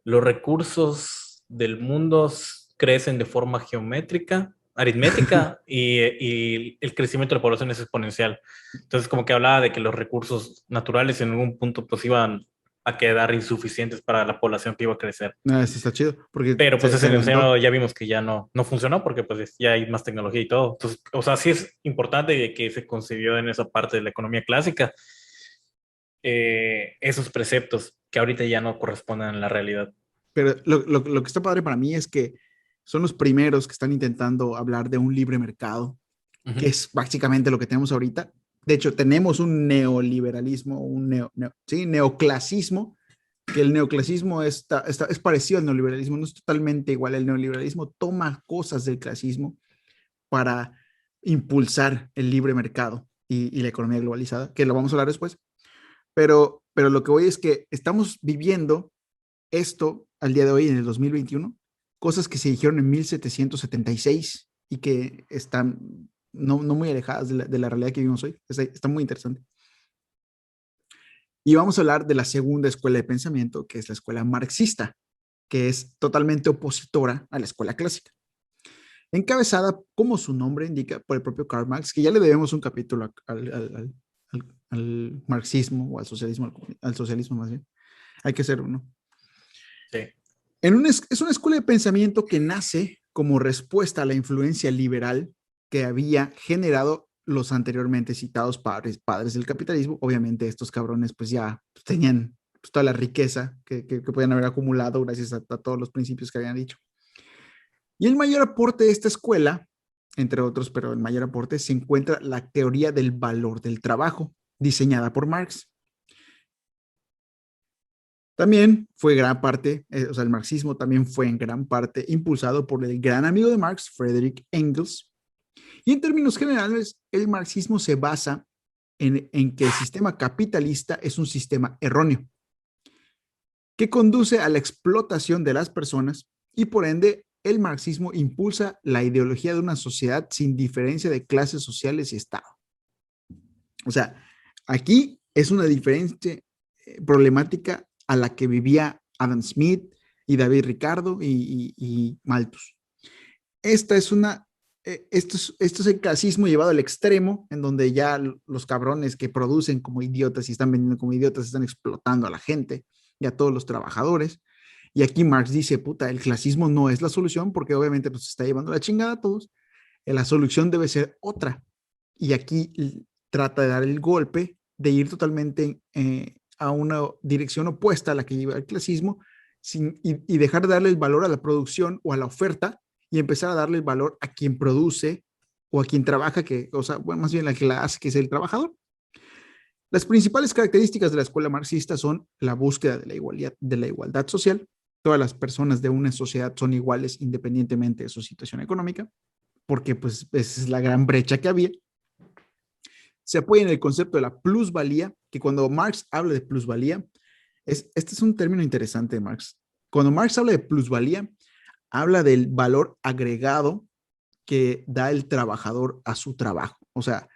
[SPEAKER 2] los recursos del mundo crecen de forma geométrica. aritmética y el crecimiento de la población es exponencial. Entonces, como que hablaba de que los recursos naturales en algún punto pues iban a quedar insuficientes para la población que iba a crecer.
[SPEAKER 1] Eso está chido, porque
[SPEAKER 2] Pero pues
[SPEAKER 1] se
[SPEAKER 2] ese
[SPEAKER 1] reventó.
[SPEAKER 2] diseño ya vimos que ya no funcionó porque pues ya hay más tecnología y todo. Entonces, o sea, sí es importante que se concibió en esa parte de la economía clásica esos preceptos que ahorita ya no corresponden a la realidad.
[SPEAKER 1] Pero lo que está padre para mí es que son los primeros que están intentando hablar de un libre mercado, que
[SPEAKER 2] Ujú.
[SPEAKER 1] es básicamente lo que tenemos ahorita. De hecho, tenemos un neoliberalismo, sí, neoclasismo, que el neoclasismo es parecido al neoliberalismo, no es totalmente igual. El neoliberalismo toma cosas del clasismo para impulsar el libre mercado y la economía globalizada, que lo vamos a hablar después. Pero lo que voy es que estamos viviendo esto al día de hoy, en el 2021, cosas que se dijeron en 1776 y que están no muy alejadas de la realidad que vivimos hoy. Está muy interesante. Y vamos a hablar de la segunda escuela de pensamiento, que es la escuela marxista, que es totalmente opositora a la escuela clásica. Encabezada, como su nombre indica, por el propio Karl Marx, que ya le debemos un capítulo al marxismo o al socialismo más bien. Hay que hacer uno.
[SPEAKER 2] Sí.
[SPEAKER 1] Es una escuela de pensamiento que nace como respuesta a la influencia liberal que había generado los anteriormente citados padres del capitalismo. Obviamente estos cabrones pues ya tenían pues, toda la riqueza que podían haber acumulado gracias a todos los principios que habían dicho. Y el mayor aporte de esta escuela, entre otros, pero el mayor aporte, se encuentra la teoría del valor del trabajo, diseñada por Marx. También fue gran parte, o sea, el marxismo también fue en gran parte impulsado por el gran amigo de Marx, Friedrich Engels. Y en términos generales, el marxismo se basa en que el sistema capitalista es un sistema erróneo, que conduce a la explotación de las personas y por ende el marxismo impulsa la ideología de una sociedad sin diferencia de clases sociales y Estado. O sea, aquí es una diferente problemática a la que vivía Adam Smith y David Ricardo y Malthus. Esta es una, esto es el clasismo llevado al extremo, en donde ya los cabrones que producen como idiotas y están vendiendo como idiotas están explotando a la gente y a todos los trabajadores. Y aquí Marx dice, puta, el clasismo no es la solución porque obviamente nos está llevando la chingada a todos. La solución debe ser otra. Y aquí trata de dar el golpe, de ir totalmente a una dirección opuesta a la que lleva el clasismo y dejar de darle el valor a la producción o a la oferta y empezar a darle el valor a quien produce o a quien trabaja, o sea, bueno, más bien la que la hace, que es el trabajador. Las principales características de la escuela marxista son la búsqueda de la igualdad social. Todas las personas de una sociedad son iguales independientemente de su situación económica, porque pues esa es la gran brecha que había. Se apoya en el concepto de la plusvalía, que cuando Marx habla de plusvalía, este es un término interesante de Marx. Cuando Marx habla de plusvalía, habla del valor agregado que da el trabajador a su trabajo. O sea,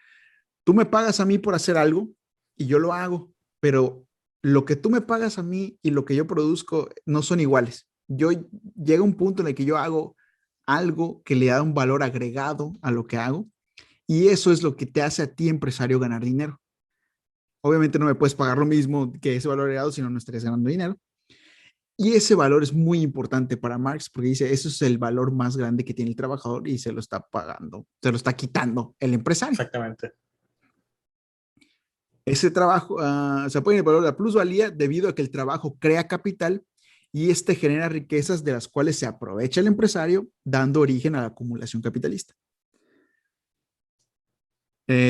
[SPEAKER 1] tú me pagas a mí por hacer algo y yo lo hago, pero lo que tú me pagas a mí y lo que yo produzco no son iguales. Yo llega un punto en el que yo hago algo que le da un valor agregado a lo que hago y eso es lo que te hace a ti, empresario, ganar dinero. Obviamente no me puedes pagar lo mismo que ese valor agregado si no, no estarías ganando dinero. Y ese valor es muy importante para Marx porque dice, eso es el valor más grande que tiene el trabajador y se lo está pagando, se lo está quitando el empresario.
[SPEAKER 2] Exactamente.
[SPEAKER 1] Ese trabajo se apoya en el valor de la plusvalía debido a que el trabajo crea capital y este genera riquezas de las cuales se aprovecha el empresario, dando origen a la acumulación capitalista.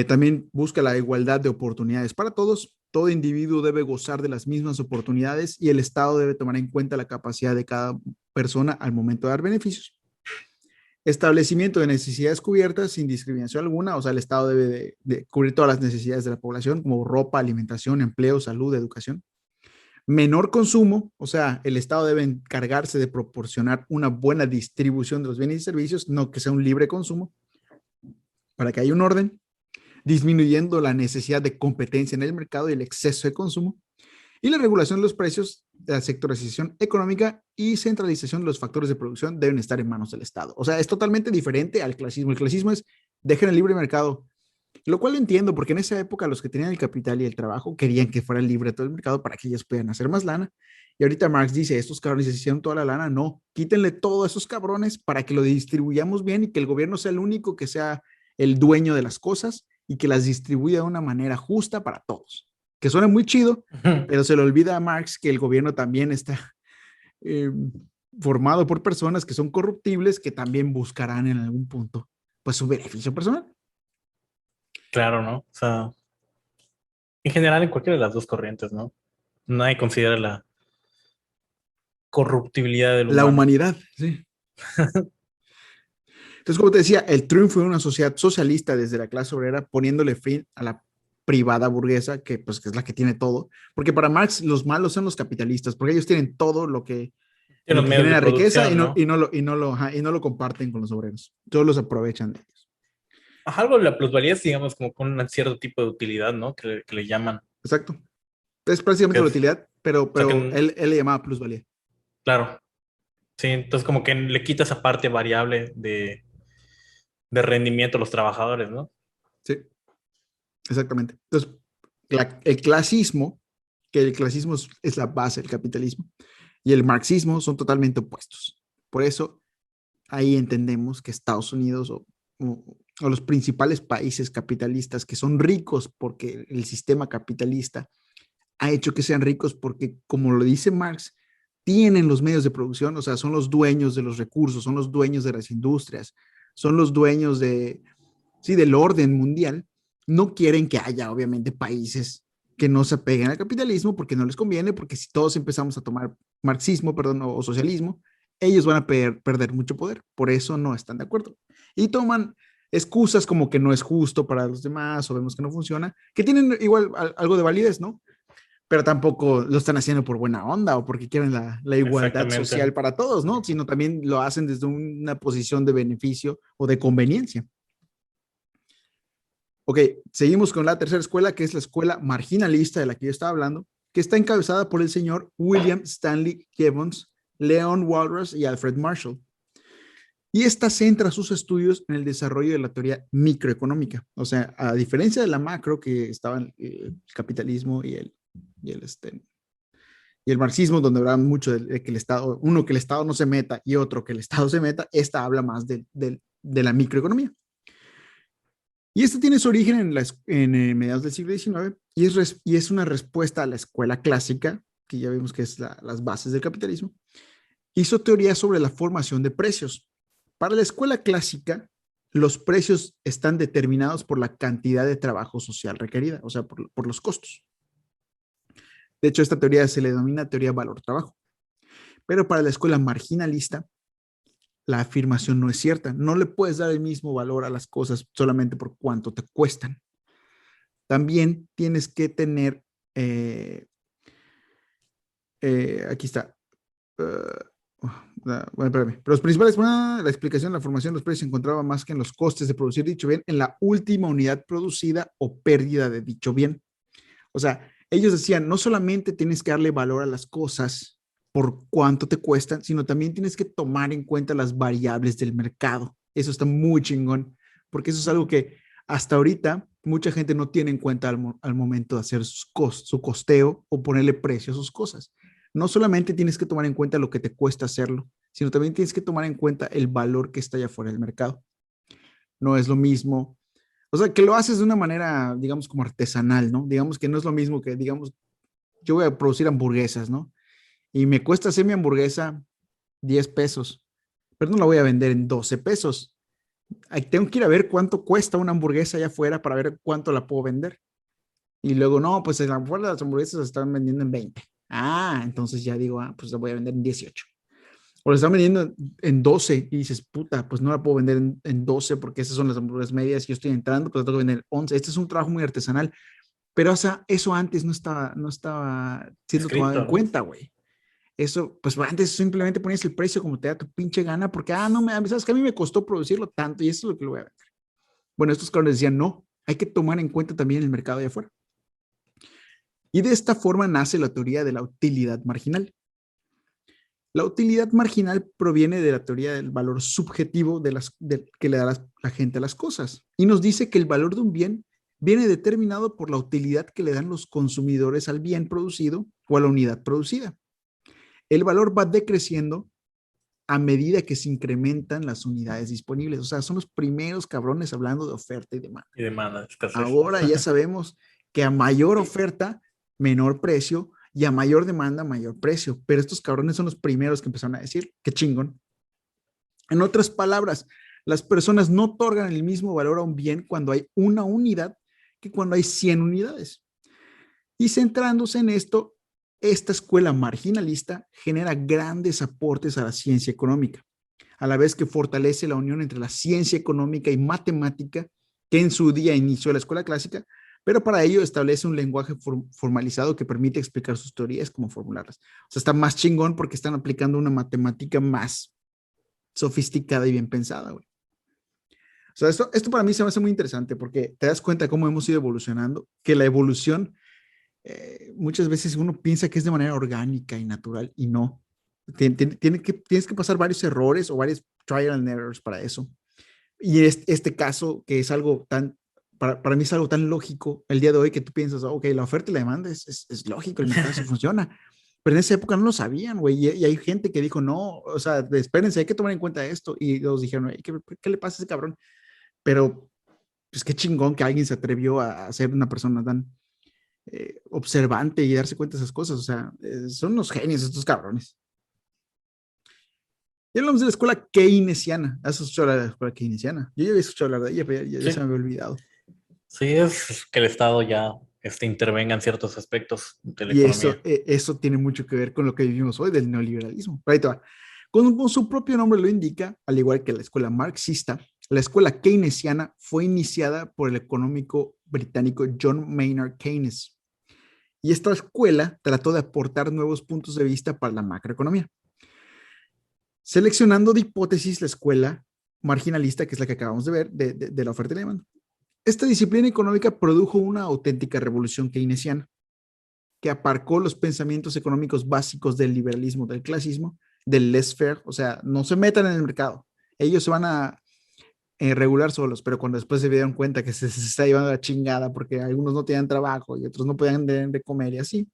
[SPEAKER 1] También busca la igualdad de oportunidades para todos. Todo individuo debe gozar de las mismas oportunidades y el Estado debe tomar en cuenta la capacidad de cada persona al momento de dar beneficios. Establecimiento de necesidades cubiertas sin discriminación alguna, o sea, el Estado debe de cubrir todas las necesidades de la población, como ropa, alimentación, empleo, salud, educación. Menor consumo, o sea, el Estado debe encargarse de proporcionar una buena distribución de los bienes y servicios, no que sea un libre consumo, para que haya un orden, disminuyendo la necesidad de competencia en el mercado y el exceso de consumo, y la regulación de los precios la sectorización económica y centralización de los factores de producción deben estar en manos del Estado. O sea, es totalmente diferente al clasismo. El clasismo es dejen el libre mercado, lo cual lo entiendo, porque en esa época los que tenían el capital y el trabajo querían que fuera libre todo el mercado para que ellos pudieran hacer más lana. Y ahorita Marx dice, estos cabrones se hicieron toda la lana. No, quítenle todos esos cabrones para que lo distribuyamos bien y que el gobierno sea el único que sea el dueño de las cosas y que las distribuya de una manera justa para todos. Que suena muy chido, pero se le olvida a Marx que el gobierno también está eh, formado por personas que son corruptibles que también buscarán en algún punto pues su beneficio personal.
[SPEAKER 2] Claro, ¿no? O sea, en general en cualquiera de las dos corrientes, ¿no? Nadie considera la corruptibilidad del
[SPEAKER 1] La
[SPEAKER 2] humano.
[SPEAKER 1] humanidad, sí. Entonces, como te decía, el triunfo de una sociedad socialista desde la clase obrera, poniéndole fin a la privada burguesa, que, pues, que es la que tiene todo. Porque para Marx los malos son los capitalistas, porque ellos tienen todo
[SPEAKER 2] En
[SPEAKER 1] lo
[SPEAKER 2] los
[SPEAKER 1] que
[SPEAKER 2] medios de
[SPEAKER 1] genera riqueza
[SPEAKER 2] producción, ¿no?
[SPEAKER 1] y no lo comparten con los obreros. Todos los aprovechan de ellos.
[SPEAKER 2] Ajá, algo de la plusvalía es, digamos, como con un cierto tipo de utilidad, ¿no? Que le llaman.
[SPEAKER 1] Exacto. Es prácticamente
[SPEAKER 2] Que
[SPEAKER 1] la
[SPEAKER 2] es,
[SPEAKER 1] utilidad,
[SPEAKER 2] o sea,
[SPEAKER 1] pero él le llamaba plusvalía.
[SPEAKER 2] claro, sí, entonces como que le quita esa parte variable de rendimiento a los trabajadores, ¿no?
[SPEAKER 1] Sí, exactamente. Entonces, el clasismo, que el clasismo es la base del capitalismo, y el marxismo son totalmente opuestos. Por eso, ahí entendemos que Estados Unidos o los principales países capitalistas que son ricos porque el sistema capitalista ha hecho que sean ricos porque, como lo dice Marx, tienen los medios de producción, o sea, son los dueños de los recursos, son los dueños de las industrias, son los dueños sí, del orden mundial. No quieren que haya, obviamente, países que no se apeguen al capitalismo porque no les conviene, porque si todos empezamos a tomar marxismo, perdón, o socialismo, ellos van a perder mucho poder. Por eso no están de acuerdo. Y toman excusas como que no es justo para los demás o vemos que no funciona, que tienen igual algo de validez, ¿no? Pero tampoco lo están haciendo por buena onda o porque quieren la igualdad social
[SPEAKER 2] Exactamente.
[SPEAKER 1] para todos, ¿no? Sino también lo hacen desde una posición de beneficio o de conveniencia. Ok, seguimos con la tercera escuela, que es la escuela marginalista de la que yo estaba hablando, que está encabezada por el señor William Stanley Gibbons, Leon Walras y Alfred Marshall. Y esta centra sus estudios en el desarrollo de la teoría microeconómica. O sea, a diferencia de la macro, que estaban el capitalismo y el, este, y el marxismo, donde hablaban mucho de que el Estado, uno, que el Estado no se meta y otro, que el Estado se meta, esta habla más de la microeconomía. Y este tiene su origen en mediados del siglo XIX y es una respuesta a la escuela clásica, que ya vimos que es las bases del capitalismo. Hizo teoría sobre la formación de precios. Para la escuela clásica, los precios están determinados por la cantidad de trabajo social requerida, o sea, por los costos. De hecho, esta teoría se le denomina teoría valor-trabajo. Pero para la escuela marginalista, la afirmación no es cierta. No le puedes dar el mismo valor a las cosas solamente por cuánto te cuestan. También tienes que tener, aquí está, bueno, espérame. Pero los principales, la explicación de la formación de los precios se encontraba más que en los costes de producir dicho bien, en la última unidad producida o pérdida de dicho bien. O sea, ellos decían, no solamente tienes que darle valor a las cosas por cuánto te cuestan, sino también tienes que tomar en cuenta las variables del mercado. Eso está muy chingón, porque eso es algo que hasta ahorita mucha gente no tiene en cuenta al momento de hacer su costeo o ponerle precio a sus cosas. No solamente tienes que tomar en cuenta lo que te cuesta hacerlo, sino también tienes que tomar en cuenta el valor que está allá afuera del mercado. No es lo mismo, o sea, que lo haces de una manera, digamos, como artesanal, ¿no? Digamos que no es lo mismo que, digamos, yo voy a producir hamburguesas, ¿no? Y me cuesta hacer mi hamburguesa 10 pesos, pero no la voy a vender en 12 pesos. Tengo que ir a ver cuánto cuesta una hamburguesa allá afuera para ver cuánto la puedo vender. Y luego, no, pues en afuera las hamburguesas se están vendiendo en 20. Ah, entonces ya digo, pues la voy a vender en 18. O la están vendiendo en 12 y dices, puta, pues no la puedo vender en 12 porque esas son las hamburguesas medias y yo estoy entrando, pues la tengo que vender en 11. Este es un trabajo muy artesanal, pero o sea, eso antes no estaba siendo tomado
[SPEAKER 2] Escrito,
[SPEAKER 1] en
[SPEAKER 2] ¿no?
[SPEAKER 1] cuenta, güey. Eso, pues antes simplemente ponías el precio como te da tu pinche gana, porque, no, sabes que a mí me costó producirlo tanto y eso es lo que lo voy a vender. Bueno, estos cabrones decían, no, hay que tomar en cuenta también el mercado de afuera. Y de esta forma nace la teoría de la utilidad marginal. La utilidad marginal proviene de la teoría del valor subjetivo que le da la gente a las cosas y nos dice que el valor de un bien viene determinado por la utilidad que le dan los consumidores al bien producido o a la unidad producida. El valor va decreciendo a medida que se incrementan las unidades disponibles. O sea, son los primeros cabrones hablando de oferta y demanda.
[SPEAKER 2] Y demanda, escasez.
[SPEAKER 1] Ahora ya sabemos que a mayor oferta, menor precio, y a mayor demanda, mayor precio. Pero estos cabrones son los primeros que empezaron a decir, qué chingón. En otras palabras, las personas no otorgan el mismo valor a un bien cuando hay una unidad que cuando hay 100 unidades. Y centrándose en esto, esta escuela marginalista genera grandes aportes a la ciencia económica, a la vez que fortalece la unión entre la ciencia económica y matemática, que en su día inició la escuela clásica, pero para ello establece un lenguaje formalizado que permite explicar sus teorías como formularlas. O sea, está más chingón porque están aplicando una matemática más sofisticada y bien pensada, güey. O sea, esto para mí se me hace muy interesante porque te das cuenta cómo hemos ido evolucionando, que la evolución muchas veces uno piensa que es de manera orgánica y natural y no. Tienes que pasar varios errores o varios trial and errors para eso. Y este caso, que es algo tan, para mí es algo tan lógico el día de hoy que tú piensas, ok, la oferta y la demanda es lógico, el mercado sí funciona. Pero en esa época no lo sabían, güey. Y hay gente que dijo, no, o sea, espérense, hay que tomar en cuenta esto. Y ellos dijeron, ¿qué le pasa a ese cabrón? Pero, pues qué chingón que alguien se atrevió a ser una persona tan observante y darse cuenta de esas cosas. O sea, son unos genios estos cabrones. Ya hablamos de la escuela keynesiana. ¿Has escuchado hablar de la escuela keynesiana? Yo ya había escuchado hablar de ella, pero ya
[SPEAKER 2] Sí.
[SPEAKER 1] se me había olvidado.
[SPEAKER 2] Sí, es que el Estado ya intervenga en ciertos aspectos de la
[SPEAKER 1] Y
[SPEAKER 2] economía.
[SPEAKER 1] eso tiene mucho que ver con lo que vivimos hoy del neoliberalismo. Pero ahí te va. Como su propio nombre lo indica, al igual que la escuela marxista, la escuela keynesiana fue iniciada por el económico británico John Maynard Keynes. Y esta escuela trató de aportar nuevos puntos de vista para la macroeconomía, seleccionando de hipótesis la escuela marginalista, que es la que acabamos de ver, de la oferta y la demanda. Esta disciplina económica produjo una auténtica revolución keynesiana que aparcó los pensamientos económicos básicos del liberalismo, del clasismo, del laissez-faire, o sea, no se metan en el mercado, ellos se van a regular solos, pero cuando después se dieron cuenta que se está llevando la chingada porque algunos no tenían trabajo y otros no podían de comer y así,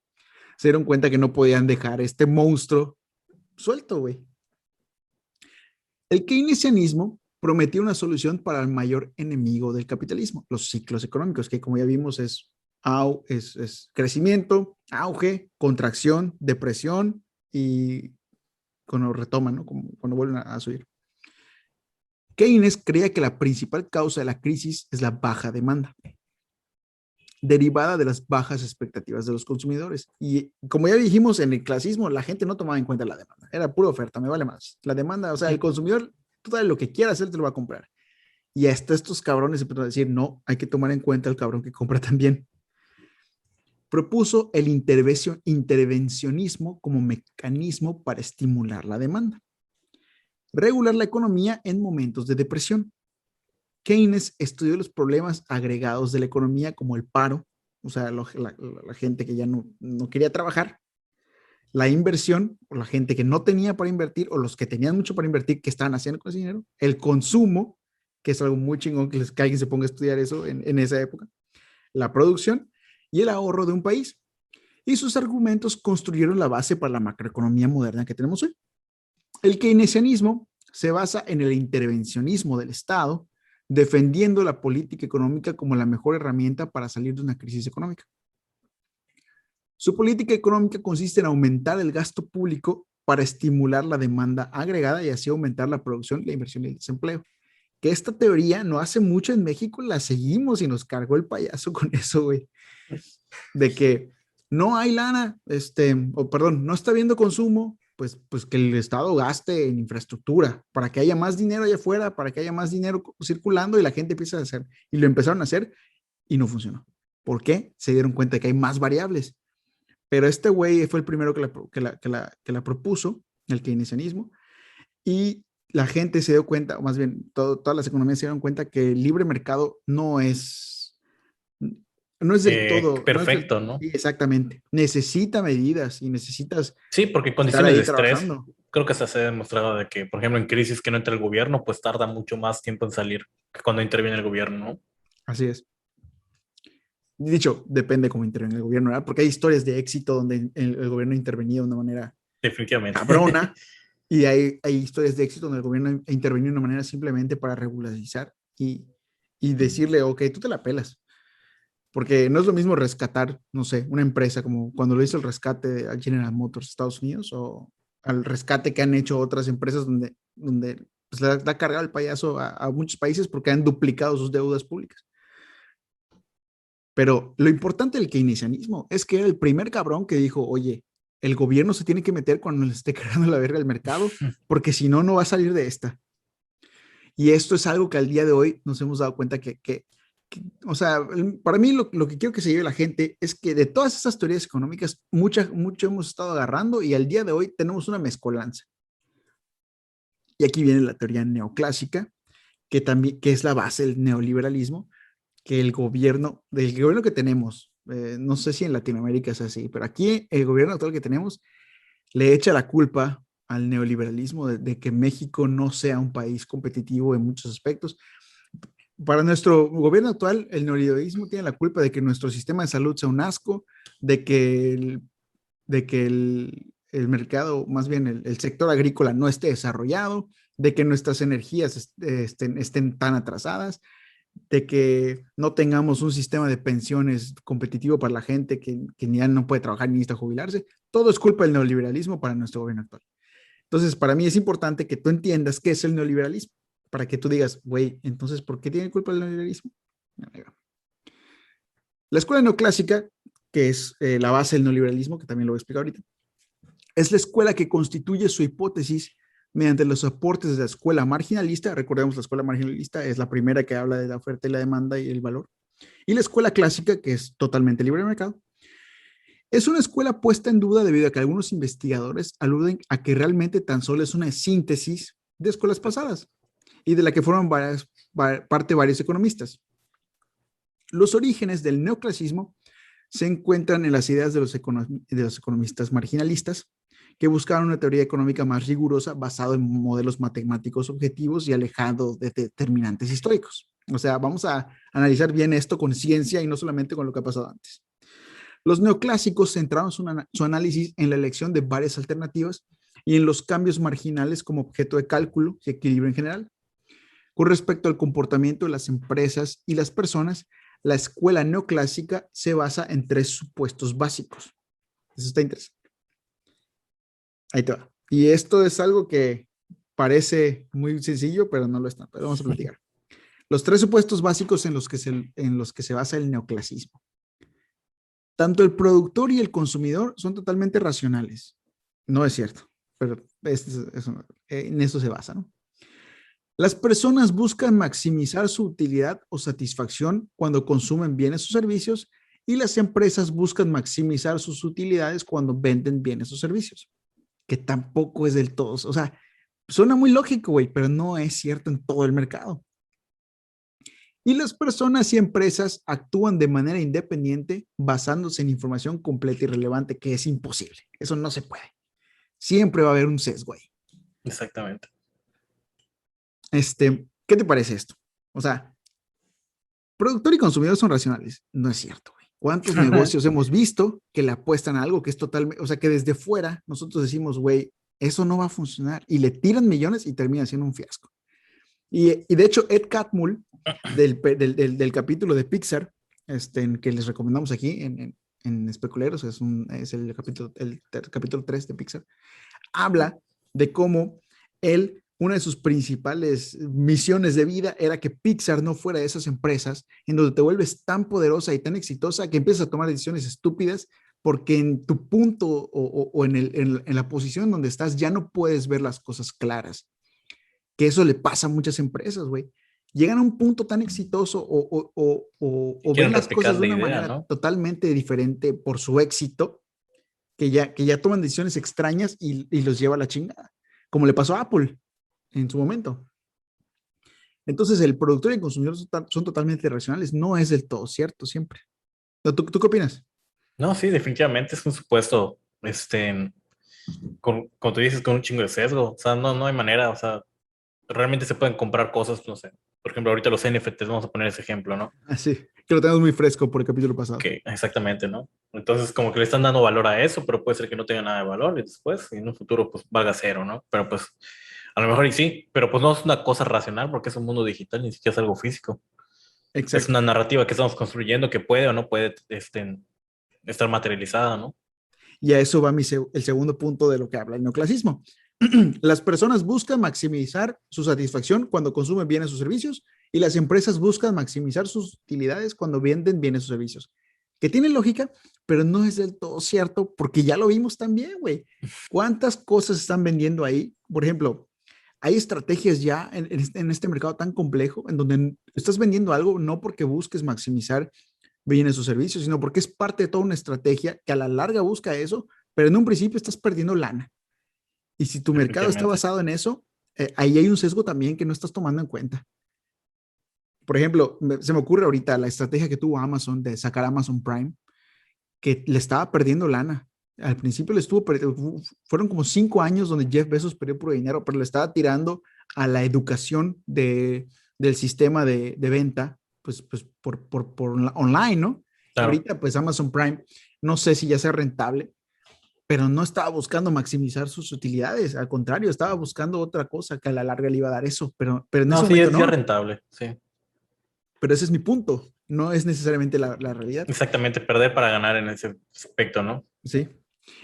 [SPEAKER 1] se dieron cuenta que no podían dejar este monstruo suelto, güey. El keynesianismo prometió una solución para el mayor enemigo del capitalismo, los ciclos económicos, que como ya vimos es crecimiento, auge, contracción, depresión y cuando retoman, ¿no? Como cuando vuelven a subir. Keynes creía que la principal causa de la crisis es la baja demanda, derivada de las bajas expectativas de los consumidores. Y como ya dijimos en el clasismo, la gente no tomaba en cuenta la demanda, era pura oferta, me vale más. La demanda, o sea, el consumidor, tú dale lo que quieras, él te lo va a comprar. Y hasta estos cabrones empezaron a decir, no, hay que tomar en cuenta el cabrón que compra también. Propuso el intervencionismo como mecanismo para estimular la demanda. Regular la economía en momentos de depresión. Keynes estudió los problemas agregados de la economía como el paro, o sea, la gente que ya no quería trabajar, la inversión, o la gente que no tenía para invertir, o los que tenían mucho para invertir, ¿qué estaban haciendo con ese dinero? El consumo, que es algo muy chingón que alguien se ponga a estudiar eso en esa época, la producción y el ahorro de un país. Y sus argumentos construyeron la base para la macroeconomía moderna que tenemos hoy. El keynesianismo se basa en el intervencionismo del Estado, defendiendo la política económica como la mejor herramienta para salir de una crisis económica. Su política económica consiste en aumentar el gasto público para estimular la demanda agregada y así aumentar la producción, la inversión y el desempleo. Que esta teoría no hace mucho en México la seguimos y nos cargó el payaso con eso, güey. De que no hay lana, o perdón, no está habiendo consumo, pues que el Estado gaste en infraestructura para que haya más dinero allá afuera, para que haya más dinero circulando y la gente empiece a hacer. Y lo empezaron a hacer y no funcionó. ¿Por qué? Se dieron cuenta de que hay más variables. Pero este güey fue el primero que la propuso, el keynesianismo, y la gente se dio cuenta, o más bien todas las economías se dieron cuenta que el libre mercado no es no es del todo, no es del,
[SPEAKER 2] perfecto, ¿no?
[SPEAKER 1] sí, exactamente. Necesita medidas y necesitas
[SPEAKER 2] Sí, porque
[SPEAKER 1] estar
[SPEAKER 2] condiciones de
[SPEAKER 1] ahí
[SPEAKER 2] estrés,
[SPEAKER 1] trabajando.
[SPEAKER 2] creo que se ha demostrado de que, por ejemplo, en crisis que no entra el gobierno, pues tarda mucho más tiempo en salir que cuando interviene el gobierno, ¿no?
[SPEAKER 1] Así es. Dicho, depende cómo intervenga el gobierno, ¿verdad? Porque hay historias de éxito donde el gobierno intervenía de una manera
[SPEAKER 2] Definitivamente.
[SPEAKER 1] cabrona y hay historias de éxito donde el gobierno intervenido de una manera simplemente para regularizar y decirle, ok, tú te la pelas. Porque no es lo mismo rescatar, no sé, una empresa como cuando lo hizo el rescate a General Motors Estados Unidos o al rescate que han hecho otras empresas donde pues, le da carga al payaso a muchos países porque han duplicado sus deudas públicas. Pero lo importante del keynesianismo es que era el primer cabrón que dijo, oye, el gobierno se tiene que meter cuando le esté cargando la verga al mercado, porque si no, no va a salir de esta. Y esto es algo que al día de hoy nos hemos dado cuenta que o sea, para mí lo que quiero que se lleve la gente es que de todas esas teorías económicas, mucho hemos estado agarrando y al día de hoy tenemos una mezcolanza. Y aquí viene la teoría neoclásica, que también que es la base del neoliberalismo, que del gobierno que tenemos, no sé si en Latinoamérica es así, pero aquí el gobierno actual que tenemos le echa la culpa al neoliberalismo de que México no sea un país competitivo en muchos aspectos. Para nuestro gobierno actual, el neoliberalismo tiene la culpa de que nuestro sistema de salud sea un asco, de que el mercado, más bien el sector agrícola no esté desarrollado, de que nuestras energías estén tan atrasadas, de que no tengamos un sistema de pensiones competitivo para la gente que ya no puede trabajar ni necesita jubilarse. Todo es culpa del neoliberalismo para nuestro gobierno actual. Entonces, para mí es importante que tú entiendas qué es el neoliberalismo, para que tú digas, güey, entonces, ¿por qué tiene culpa el neoliberalismo? La escuela neoclásica, que es la base del neoliberalismo, que también lo voy a explicar ahorita, es la escuela que constituye su hipótesis mediante los aportes de la escuela marginalista. Recordemos, la escuela marginalista es la primera que habla de la oferta y la demanda y el valor. Y la escuela clásica, que es totalmente libre de mercado, es una escuela puesta en duda debido a que algunos investigadores aluden a que realmente tan solo es una síntesis de escuelas pasadas y de la que forman parte varios economistas. Los orígenes del neoclasismo se encuentran en las ideas de los economistas marginalistas que buscaron una teoría económica más rigurosa basada en modelos matemáticos objetivos y alejado de determinantes históricos. O sea, vamos a analizar bien esto con ciencia y no solamente con lo que ha pasado antes. Los neoclásicos centraron su análisis en la elección de varias alternativas y en los cambios marginales como objeto de cálculo y equilibrio en general. Con respecto al comportamiento de las empresas y las personas, la escuela neoclásica se basa en tres supuestos básicos. Eso está interesante. Ahí te va. Y esto es algo que parece muy sencillo, pero no lo es tanto. Pero vamos a platicar. Los tres supuestos básicos en los que se basa el neoclasismo. Tanto el productor y el consumidor son totalmente racionales. No es cierto, pero en eso se basa, ¿no? Las personas buscan maximizar su utilidad o satisfacción cuando consumen bienes o servicios y las empresas buscan maximizar sus utilidades cuando venden bienes o servicios, que tampoco es del todo, o sea, suena muy lógico, güey, pero no es cierto en todo el mercado. Y las personas y empresas actúan de manera independiente basándose en información completa y relevante, que es imposible. Eso no se puede. Siempre va a haber un sesgo ahí.
[SPEAKER 2] Exactamente.
[SPEAKER 1] ¿Qué te parece esto? O sea, productor y consumidor son racionales. No es cierto, güey. ¿Cuántos negocios hemos visto que le apuestan a algo que es totalmente, o sea, que desde fuera nosotros decimos, güey, eso no va a funcionar y le tiran millones y termina siendo un fiasco? Y de hecho, Ed Catmull, del capítulo de Pixar, que les recomendamos aquí en Especuleros, es el capítulo 3 de Pixar, habla de cómo una de sus principales misiones de vida era que Pixar no fuera de esas empresas en donde te vuelves tan poderosa y tan exitosa que empiezas a tomar decisiones estúpidas porque en tu punto o en la posición donde estás ya no puedes ver las cosas claras, que eso le pasa a muchas empresas, güey. Llegan a un punto tan exitoso o ven
[SPEAKER 2] Quieren
[SPEAKER 1] las
[SPEAKER 2] replicar
[SPEAKER 1] cosas de
[SPEAKER 2] la
[SPEAKER 1] una
[SPEAKER 2] idea,
[SPEAKER 1] manera
[SPEAKER 2] ¿no?
[SPEAKER 1] totalmente diferente por su éxito, que ya toman decisiones extrañas y los lleva a la chingada, como le pasó a Apple en su momento. Entonces, el productor y el consumidor son totalmente racionales. No es del todo cierto siempre. ¿Tú qué opinas?
[SPEAKER 2] No, sí, definitivamente es un supuesto, como tú dices, con un chingo de sesgo. O sea, no hay manera, o sea, realmente se pueden comprar cosas, no sé. Por ejemplo, ahorita los NFTs, vamos a poner ese ejemplo, ¿no?
[SPEAKER 1] Así, que lo tenemos muy fresco por el capítulo pasado.
[SPEAKER 2] Que exactamente, ¿no? Entonces, como que le están dando valor a eso, pero puede ser que no tenga nada de valor y después, y en un futuro, pues valga cero, ¿no? Pero pues, a lo mejor y sí, pero pues no es una cosa racional porque es un mundo digital, ni siquiera es algo físico. Es
[SPEAKER 1] Exacto.
[SPEAKER 2] una narrativa que estamos construyendo que puede o no puede estar materializada, ¿no?
[SPEAKER 1] Y a eso va el segundo punto de lo que habla el neoclasismo. Las personas buscan maximizar su satisfacción cuando consumen bienes o servicios y las empresas buscan maximizar sus utilidades cuando venden bienes o servicios. Que tiene lógica, pero no es del todo cierto porque ya lo vimos también, güey. ¿Cuántas cosas están vendiendo ahí? Por ejemplo, hay estrategias ya en este mercado tan complejo en donde estás vendiendo algo no porque busques maximizar bienes o servicios, sino porque es parte de toda una estrategia que a la larga busca eso, pero en un principio estás perdiendo lana. Y si tu mercado está
[SPEAKER 2] Definitivamente.
[SPEAKER 1] basado en eso, ahí hay un sesgo también que no estás tomando en cuenta. Por ejemplo, se me ocurre ahorita la estrategia que tuvo Amazon de sacar Amazon Prime, que le estaba perdiendo lana. Al principio le estuvo perdiendo, fueron como 5 años donde Jeff Bezos perdió puro dinero, pero le estaba tirando a la educación del sistema de venta, pues por online, ¿no? Y
[SPEAKER 2] Claro.
[SPEAKER 1] ahorita, pues Amazon Prime, no sé si ya sea rentable, pero no estaba buscando maximizar sus utilidades, al contrario, estaba buscando otra cosa que a la larga le iba a dar eso, pero en
[SPEAKER 2] No,
[SPEAKER 1] ese
[SPEAKER 2] sí,
[SPEAKER 1] momento
[SPEAKER 2] es ya
[SPEAKER 1] no.
[SPEAKER 2] rentable, sí.
[SPEAKER 1] Pero ese es mi punto, no es necesariamente la realidad,
[SPEAKER 2] Exactamente, perder para ganar en ese aspecto, ¿no?
[SPEAKER 1] ¿sí?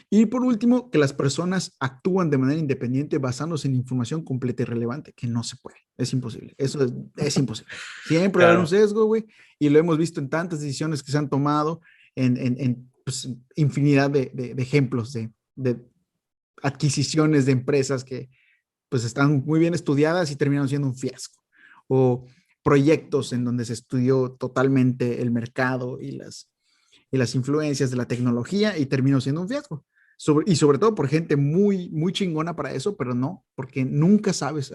[SPEAKER 1] Y por último, que las personas actúan de manera independiente basándose en información completa y relevante, que no se puede, es imposible, eso es imposible. Siempre va a haber un
[SPEAKER 2] Claro.
[SPEAKER 1] sesgo, güey, y lo hemos visto en tantas decisiones que se han tomado, pues, infinidad de ejemplos de adquisiciones de empresas que pues están muy bien estudiadas y terminaron siendo un fiasco. O proyectos en donde se estudió totalmente el mercado y las influencias de la tecnología y terminó siendo un fiasco. Y sobre todo por gente muy, muy chingona para eso, pero no, porque nunca sabes.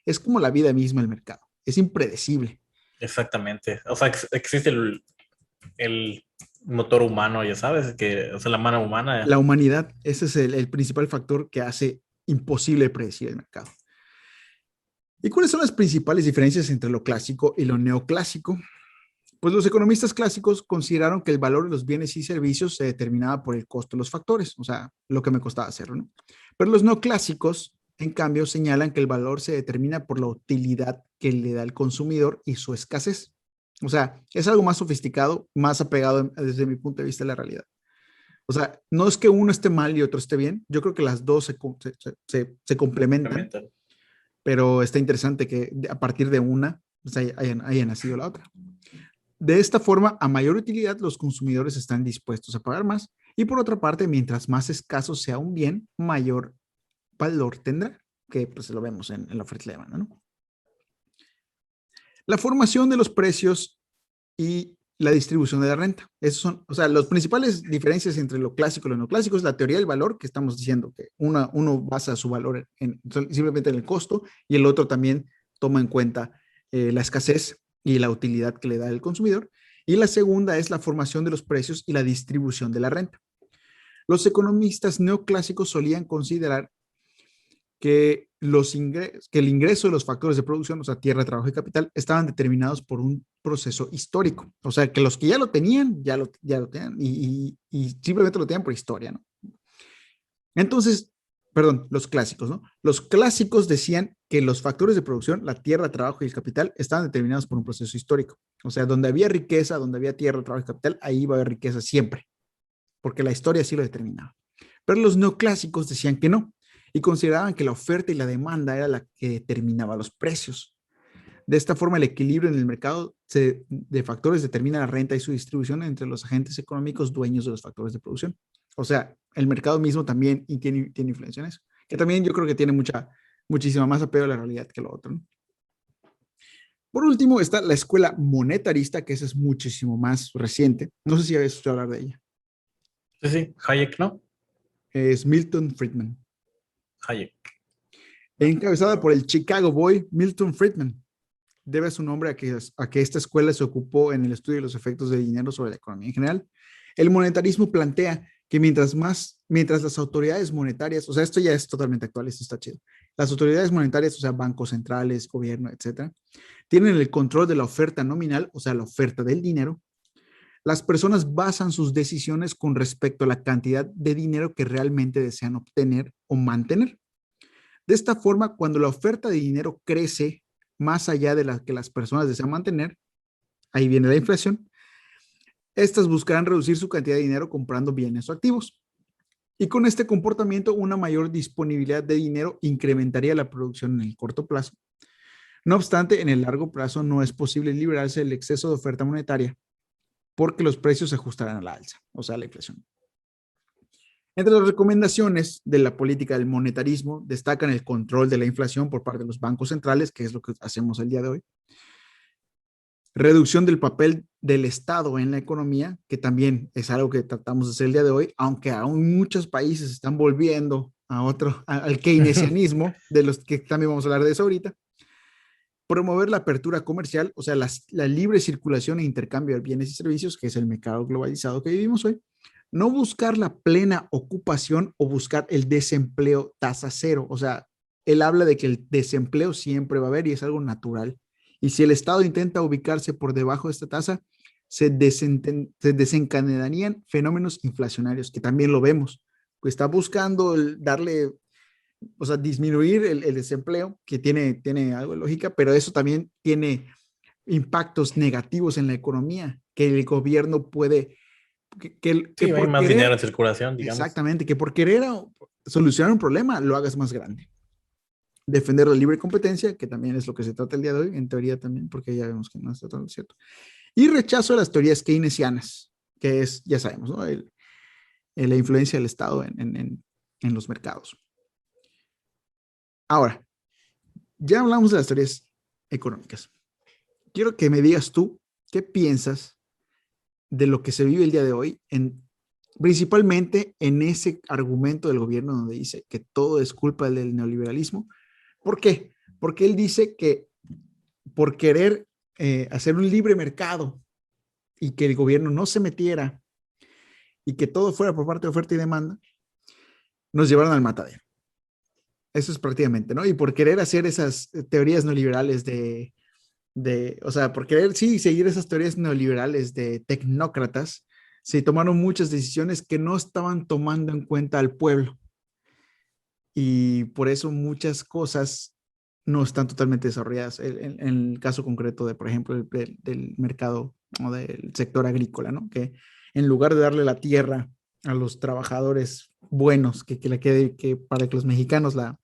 [SPEAKER 1] Es como la vida misma el mercado. Es impredecible.
[SPEAKER 2] Exactamente. O sea, existe el motor humano, ya sabes, que, o sea, la mano humana.
[SPEAKER 1] La humanidad, ese es el principal factor que hace imposible predecir el mercado. ¿Y cuáles son las principales diferencias entre lo clásico y lo neoclásico? Pues los economistas clásicos consideraron que el valor de los bienes y servicios se determinaba por el costo de los factores, o sea, lo que me costaba hacerlo, ¿no? Pero los neoclásicos, en cambio, señalan que el valor se determina por la utilidad que le da el consumidor y su escasez. O sea, es algo más sofisticado, más apegado desde mi punto de vista a la realidad. O sea, no es que uno esté mal y otro esté bien, yo creo que las dos se complementan,
[SPEAKER 2] Complementan.
[SPEAKER 1] pero está interesante que a partir de una pues, haya nacido la otra. De esta forma, a mayor utilidad, los consumidores están dispuestos a pagar más y por otra parte, mientras más escaso sea un bien, mayor valor tendrá, que pues lo vemos en la oferta y la demanda, ¿no? La formación de los precios y la distribución de la renta. Esos son, o sea, las principales diferencias entre lo clásico y lo no clásico es la teoría del valor, que estamos diciendo que uno basa su valor simplemente en el costo y el otro también toma en cuenta la escasez y la utilidad que le da el consumidor. Y la segunda es la formación de los precios y la distribución de la renta. Los economistas neoclásicos solían considerar que el ingreso de los factores de producción, o sea, tierra, trabajo y capital, estaban determinados por un proceso histórico. O sea, que los que ya lo tenían, ya lo tenían y simplemente lo tenían por historia, ¿no? Entonces, perdón, los clásicos, ¿no? Los clásicos decían que los factores de producción, la tierra, trabajo y el capital, estaban determinados por un proceso histórico. O sea, donde había riqueza, donde había tierra, trabajo y capital, ahí iba a haber riqueza siempre, porque la historia sí lo determinaba. Pero los neoclásicos decían que no y consideraban que la oferta y la demanda era la que determinaba los precios. De esta forma, el equilibrio en el mercado de factores determina la renta y su distribución entre los agentes económicos dueños de los factores de producción. O sea, el mercado mismo también tiene influencia en eso, que también yo creo que tiene muchísima más apego a la realidad que lo otro, ¿no? Por último, está la escuela monetarista, que esa es muchísimo más reciente. No sé si habéis escuchado hablar de ella.
[SPEAKER 2] Sí, sí, Hayek, ¿no?
[SPEAKER 1] Es Milton Friedman,
[SPEAKER 2] Hayek.
[SPEAKER 1] encabezada por el Chicago Boy Milton Friedman. debe su nombre a que esta escuela se ocupó en el estudio de los efectos del dinero sobre la economía en general. El monetarismo plantea que mientras las autoridades monetarias, o sea, esto ya es totalmente actual, esto está chido, las autoridades monetarias, o sea, bancos centrales, gobierno, etcétera, tienen el control de la oferta nominal, o sea, la oferta del dinero, las personas basan sus decisiones con respecto a la cantidad de dinero que realmente desean obtener o mantener. De esta forma, cuando la oferta de dinero crece más allá de la que las personas desean mantener, ahí viene la inflación, estas buscarán reducir su cantidad de dinero comprando bienes o activos. Y con este comportamiento, una mayor disponibilidad de dinero incrementaría la producción en el corto plazo. No obstante, en el largo plazo no es posible librarse del exceso de oferta monetaria porque los precios se ajustarán a la alza, o sea, la inflación. Entre las recomendaciones de la política del monetarismo destacan el control de la inflación por parte de los bancos centrales, que es lo que hacemos el día de hoy, reducción del papel del Estado en la economía, que también es algo que tratamos de hacer el día de hoy, aunque aún muchos países están volviendo al keynesianismo, de los que también vamos a hablar de eso ahorita. Promover la apertura comercial, o sea, la libre circulación e intercambio de bienes y servicios, que es el mercado globalizado que vivimos hoy. No buscar la plena ocupación o buscar el desempleo tasa cero. O sea, él habla de que el desempleo siempre va a haber y es algo natural. Y si el Estado intenta ubicarse por debajo de esta tasa, se desencadenarían fenómenos inflacionarios, que también lo vemos. Pues está buscando darle, o sea, disminuir el desempleo, que tiene algo de lógica, pero eso también tiene impactos negativos en la economía, que el gobierno puede,
[SPEAKER 2] sí, hay más dinero en circulación, digamos.
[SPEAKER 1] Exactamente, que por querer solucionar un problema lo hagas más grande. Defender la libre competencia, que también es lo que se trata el día de hoy, en teoría también, porque ya vemos que no está tan cierto. Y rechazo de las teorías keynesianas, que es, ya sabemos, ¿no? La influencia del Estado en los mercados. Ahora, ya hablamos de las teorías económicas. Quiero que me digas tú qué piensas de lo que se vive el día de hoy, principalmente en ese argumento del gobierno donde dice que todo es culpa del neoliberalismo. ¿Por qué? Porque él dice que por querer hacer un libre mercado y que el gobierno no se metiera y que todo fuera por parte de oferta y demanda, nos llevaron al matadero. Eso es prácticamente, ¿no? Y por querer hacer esas teorías neoliberales o sea, por querer, sí, seguir esas teorías neoliberales de tecnócratas, se tomaron muchas decisiones que no estaban tomando en cuenta al pueblo. Y por eso muchas cosas no están totalmente desarrolladas. En el caso concreto de, por ejemplo, del mercado o del sector agrícola, ¿no? Que en lugar de darle la tierra a los trabajadores buenos, que para que los mexicanos la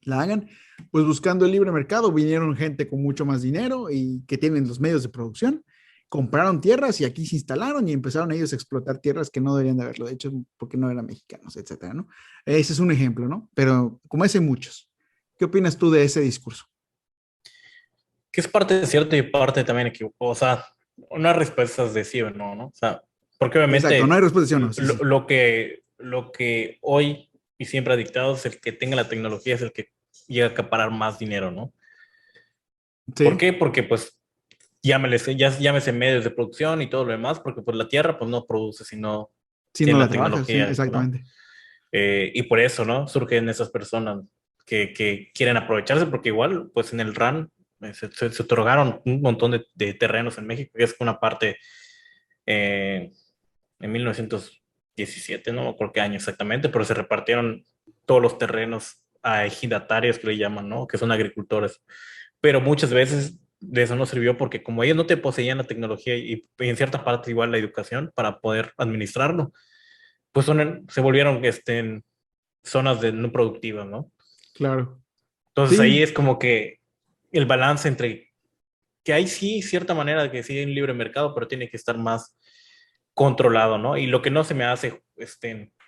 [SPEAKER 1] hagan, pues buscando el libre mercado, vinieron gente con mucho más dinero y que tienen los medios de producción, compraron tierras y aquí se instalaron y empezaron ellos a explotar tierras que no deberían de haberlo hecho porque no eran mexicanos, etcétera, ¿no? Ese es un ejemplo, ¿no? Pero como ese muchos. ¿Qué opinas tú de ese discurso?
[SPEAKER 2] Que es parte de cierto y parte también equivocado. O sea, unas respuestas de sí o no, ¿no? O sea, porque
[SPEAKER 1] Exacto, no
[SPEAKER 2] obviamente
[SPEAKER 1] hay respuesta, no. Sí, sí.
[SPEAKER 2] lo que hoy y siempre ha dictado es el que tenga la tecnología es el que llega a acaparar más dinero, ¿no? ¿Por
[SPEAKER 1] Sí,
[SPEAKER 2] qué? Porque pues llámese medios de producción y todo lo demás, porque pues la tierra pues no produce, sino
[SPEAKER 1] si no
[SPEAKER 2] tiene
[SPEAKER 1] la
[SPEAKER 2] la
[SPEAKER 1] trabajas, sí,
[SPEAKER 2] tecnología, ¿no?
[SPEAKER 1] exactamente.
[SPEAKER 2] Y por eso, ¿no? Surgen esas personas que quieren aprovecharse, porque igual, pues en el RAN se otorgaron un montón de terrenos en México, que es una parte eh, en 1917, no me acuerdo qué año exactamente, pero se repartieron todos los terrenos a ejidatarios que le llaman, ¿no? Que son agricultores. Pero muchas veces de eso no sirvió porque como ellos no te poseían la tecnología y en cierta parte igual la educación para poder administrarlo, pues se volvieron en zonas no productivas, ¿no?
[SPEAKER 1] Claro.
[SPEAKER 2] Entonces ahí
[SPEAKER 1] Sí,
[SPEAKER 2] es como que el balance entre que hay sí cierta manera de que sí hay un libre mercado, pero tiene que estar más controlado, ¿no? Y lo que no se me hace,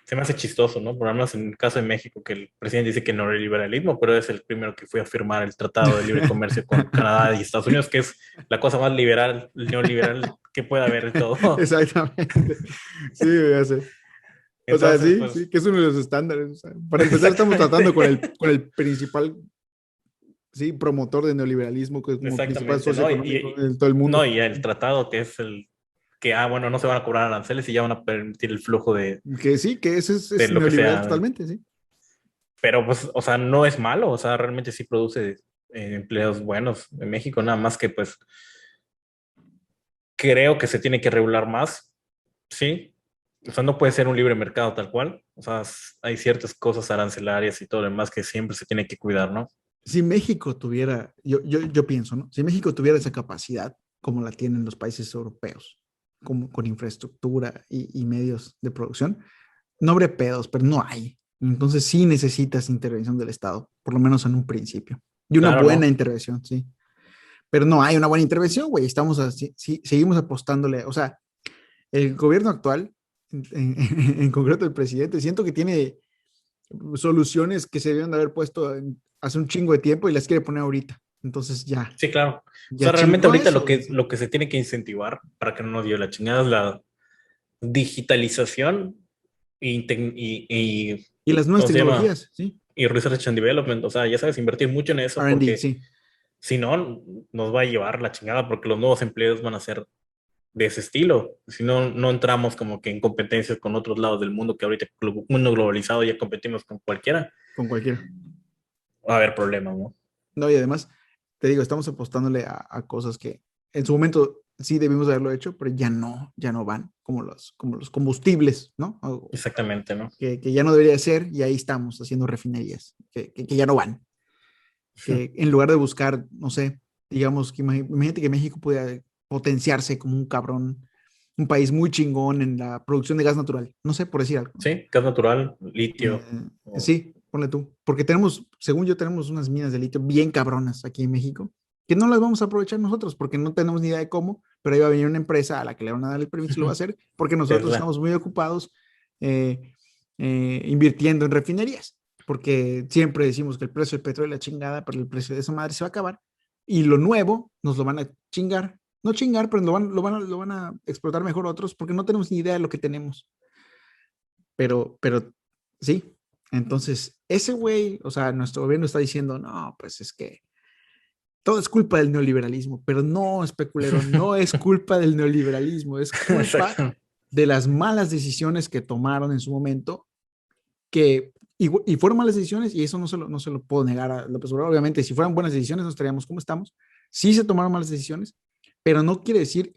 [SPEAKER 2] se me hace chistoso, ¿no? Por lo menos en el caso de México, que el presidente dice que no hay liberalismo, pero es el primero que fue a firmar el Tratado de Libre Comercio con Canadá y Estados Unidos, que es la cosa más liberal, neoliberal que pueda haber de todo.
[SPEAKER 1] exactamente. Sí, ya sé. O sea,
[SPEAKER 2] Entonces,
[SPEAKER 1] sí,
[SPEAKER 2] pues,
[SPEAKER 1] que es uno de los estándares. O sea, para empezar, estamos tratando
[SPEAKER 2] exactamente.
[SPEAKER 1] con el principal sí, promotor de neoliberalismo, que es como principal
[SPEAKER 2] Exactamente,
[SPEAKER 1] socio
[SPEAKER 2] ¿no?
[SPEAKER 1] económico en todo el
[SPEAKER 2] No,
[SPEAKER 1] mundo.
[SPEAKER 2] y el tratado que es el que, bueno, no se van a cobrar aranceles y ya van a permitir el flujo
[SPEAKER 1] Que sí, que ese
[SPEAKER 2] de
[SPEAKER 1] es
[SPEAKER 2] lo que
[SPEAKER 1] neoliberal
[SPEAKER 2] sea.
[SPEAKER 1] totalmente, sí.
[SPEAKER 2] Pero pues, o sea, no es malo, o sea, realmente sí produce empleos buenos en México, nada más que pues creo que se tiene que regular más, sí. O sea, no puede ser un libre mercado tal cual. O sea, hay ciertas cosas arancelarias y todo lo demás que siempre se tiene que cuidar, ¿no?
[SPEAKER 1] Si México tuviera, yo pienso, ¿no? Si México tuviera esa capacidad, como la tienen los países europeos, como con infraestructura y medios de producción, no habría pedos, pero no hay. Entonces sí necesitas intervención del Estado, por lo menos en un principio. Y una
[SPEAKER 2] Claro,
[SPEAKER 1] buena
[SPEAKER 2] ¿no?
[SPEAKER 1] intervención, sí. Pero no hay una buena intervención, güey. Estamos así, sí, seguimos apostándole. O sea, el gobierno actual, en concreto el presidente, siento que tiene soluciones que se debieron de haber puesto hace un chingo de tiempo y las quiere poner ahorita. Entonces ya,
[SPEAKER 2] Sí, claro. O
[SPEAKER 1] ya
[SPEAKER 2] sea, realmente
[SPEAKER 1] chingó
[SPEAKER 2] ahorita
[SPEAKER 1] eso, güey. Sí.
[SPEAKER 2] lo que se tiene que incentivar para que no nos lleve la chingada es la digitalización y
[SPEAKER 1] Y las nuevas
[SPEAKER 2] ¿cómo se llama?
[SPEAKER 1] tecnologías, sí.
[SPEAKER 2] Y research and development. O sea, ya sabes, invertir mucho en eso
[SPEAKER 1] R&D,
[SPEAKER 2] porque
[SPEAKER 1] sí.
[SPEAKER 2] si no, nos va a llevar la chingada porque los nuevos empleos van a ser de ese estilo. Si no, no entramos como que en competencias con otros lados del mundo, que ahorita mundo globalizado ya competimos con cualquiera,
[SPEAKER 1] Con cualquiera.
[SPEAKER 2] va a haber problemas, ¿no?
[SPEAKER 1] No, y además, te digo, estamos apostándole a cosas que en su momento sí debimos haberlo hecho, pero ya no van, como los combustibles, ¿no?
[SPEAKER 2] Exactamente, ¿no?
[SPEAKER 1] Que ya no debería ser, y ahí estamos haciendo refinerías, que ya no van. Que en lugar de buscar, no sé, digamos, que imagínate que México pudiera potenciarse como un cabrón, un país muy chingón en la producción de gas natural, no sé, por decir algo. ¿No?
[SPEAKER 2] Sí, gas natural,
[SPEAKER 1] Eh,
[SPEAKER 2] litio.
[SPEAKER 1] sí, ponle tú, porque tenemos, según yo, tenemos unas minas de litio bien cabronas aquí en México, que no las vamos a aprovechar nosotros, porque no tenemos ni idea de cómo, pero ahí va a venir una empresa a la que le van a dar el permiso y lo va a hacer, porque nosotros
[SPEAKER 2] Tesla.
[SPEAKER 1] estamos muy ocupados invirtiendo en refinerías, porque siempre decimos que el precio del petróleo es la chingada, pero el precio de esa madre se va a acabar, y lo nuevo nos lo van a chingar, no chingar, pero lo van a explotar mejor otros, porque no tenemos ni idea de lo que tenemos. Pero sí, entonces ese güey, o sea, nuestro gobierno está diciendo, no, pues es que todo es culpa del neoliberalismo, pero no, especulero, no es culpa del neoliberalismo, es culpa
[SPEAKER 2] Exacto.
[SPEAKER 1] de las malas decisiones que tomaron en su momento, que, y fueron malas decisiones, y eso no se lo puedo negar a López Obrador. Obviamente, si fueran buenas decisiones, no estaríamos como estamos. Sí se tomaron malas decisiones, pero no quiere decir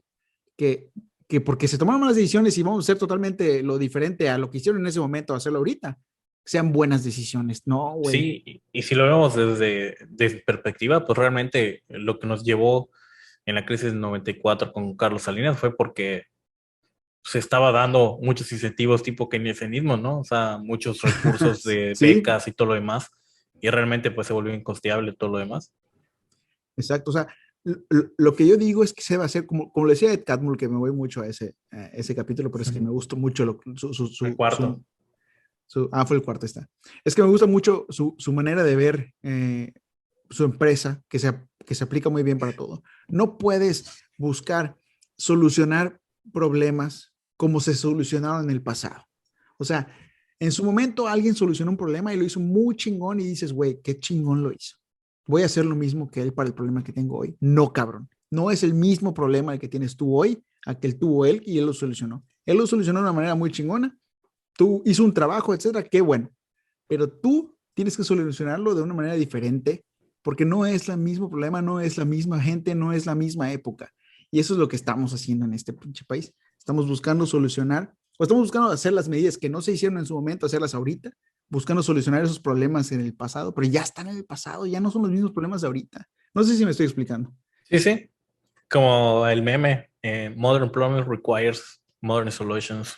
[SPEAKER 1] que, que porque se tomaron malas decisiones y vamos a hacer totalmente lo diferente a lo que hicieron en ese momento, a hacerlo ahorita, sean buenas decisiones. No, güey.
[SPEAKER 2] Sí, y si lo vemos desde perspectiva, pues realmente lo que nos llevó en la crisis del 94 con Carlos Salinas fue porque se estaba dando muchos incentivos tipo keynesianismo, ¿no? O sea, muchos recursos de
[SPEAKER 1] Sí,
[SPEAKER 2] becas y todo lo demás, y realmente pues se volvió incosteable todo lo demás.
[SPEAKER 1] exacto. O sea, lo que yo digo es que se va a hacer, como le decía Ed Catmull, que me voy mucho a ese capítulo, pero es que me gustó mucho
[SPEAKER 2] El cuarto.
[SPEAKER 1] fue el cuarto, está. Es que me gusta mucho su manera de ver su empresa, que se aplica muy bien para todo. No puedes buscar solucionar problemas como se solucionaron en el pasado. O sea, en su momento alguien solucionó un problema y lo hizo muy chingón y dices, güey, qué chingón lo hizo. Voy a hacer lo mismo que él para el problema que tengo hoy. No, cabrón. No es el mismo problema el que tienes tú hoy, a que él tuvo él y él lo solucionó. Él lo solucionó de una manera muy chingona, tú hizo un trabajo, etcétera, qué bueno. Pero tú tienes que solucionarlo de una manera diferente porque no es el mismo problema, no es la misma gente, no es la misma época. Y eso es lo que estamos haciendo en este pinche país. Estamos buscando solucionar, o estamos buscando hacer las medidas que no se hicieron en su momento, hacerlas ahorita, buscando solucionar esos problemas en el pasado, pero ya están en el pasado, ya no son los mismos problemas de ahorita. No sé si me estoy explicando.
[SPEAKER 2] Sí, sí, como el meme, Modern Problems Requires Modern Solutions.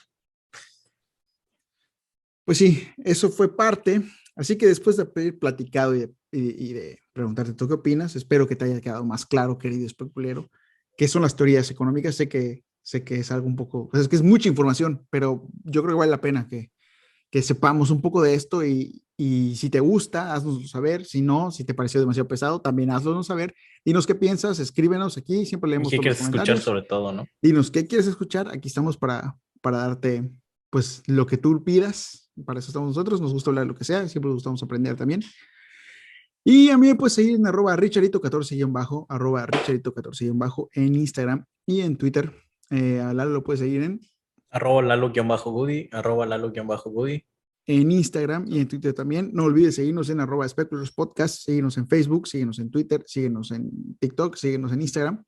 [SPEAKER 1] Pues sí, eso fue parte. Así que después de haber platicado y de preguntarte tú qué opinas, espero que te haya quedado más claro, querido especulero, qué son las teorías económicas. Sé que es algo un poco, pues es que es mucha información, pero yo creo que vale la pena que sepamos un poco de esto y si te gusta, haznoslo saber. Si no, si te pareció demasiado pesado, también hazlo saber. Dinos qué piensas, escríbenos aquí, siempre
[SPEAKER 2] ¿Y
[SPEAKER 1] leemos
[SPEAKER 2] qué
[SPEAKER 1] todos los
[SPEAKER 2] quieres escuchar
[SPEAKER 1] comentarios.
[SPEAKER 2] sobre todo, no?
[SPEAKER 1] Dinos qué quieres escuchar, aquí estamos para darte pues lo que tú pidas, para eso estamos nosotros, nos gusta hablar de lo que sea, siempre nos gustamos aprender también. Y a mí me puedes seguir en @richarito14-, @richarito14- en Instagram y en Twitter. A Lalo lo puedes seguir
[SPEAKER 2] @Lalo-Goody, @Lalo-Goody.
[SPEAKER 1] en Instagram y en Twitter también. No olvides seguirnos en @Speculoos Podcast, síguenos en Facebook, síguenos en Twitter, síguenos en TikTok, síguenos en Instagram.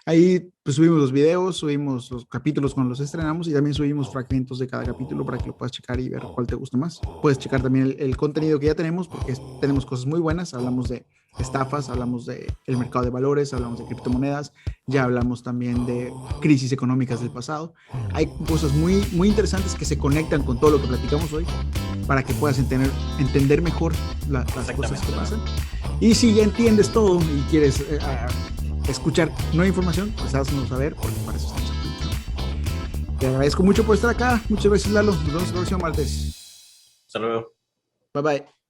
[SPEAKER 1] Ahí pues subimos los videos, subimos los capítulos cuando los estrenamos y también subimos fragmentos de cada capítulo para que lo puedas checar y ver cuál te gusta más. Puedes checar también el contenido que ya tenemos porque tenemos cosas muy buenas. Hablamos de estafas, hablamos de el mercado de valores, hablamos de criptomonedas, ya hablamos también de crisis económicas del pasado. Hay cosas muy, muy interesantes que se conectan con todo lo que platicamos hoy para que puedas entender mejor las cosas que pasan. Y si ya entiendes todo y quieres escuchar nueva información, pues haznos saber, porque para eso estamos aquí. Te agradezco mucho por estar acá. Muchas gracias, Lalo. Nos vemos el próximo martes.
[SPEAKER 2] Hasta luego.
[SPEAKER 1] Bye bye.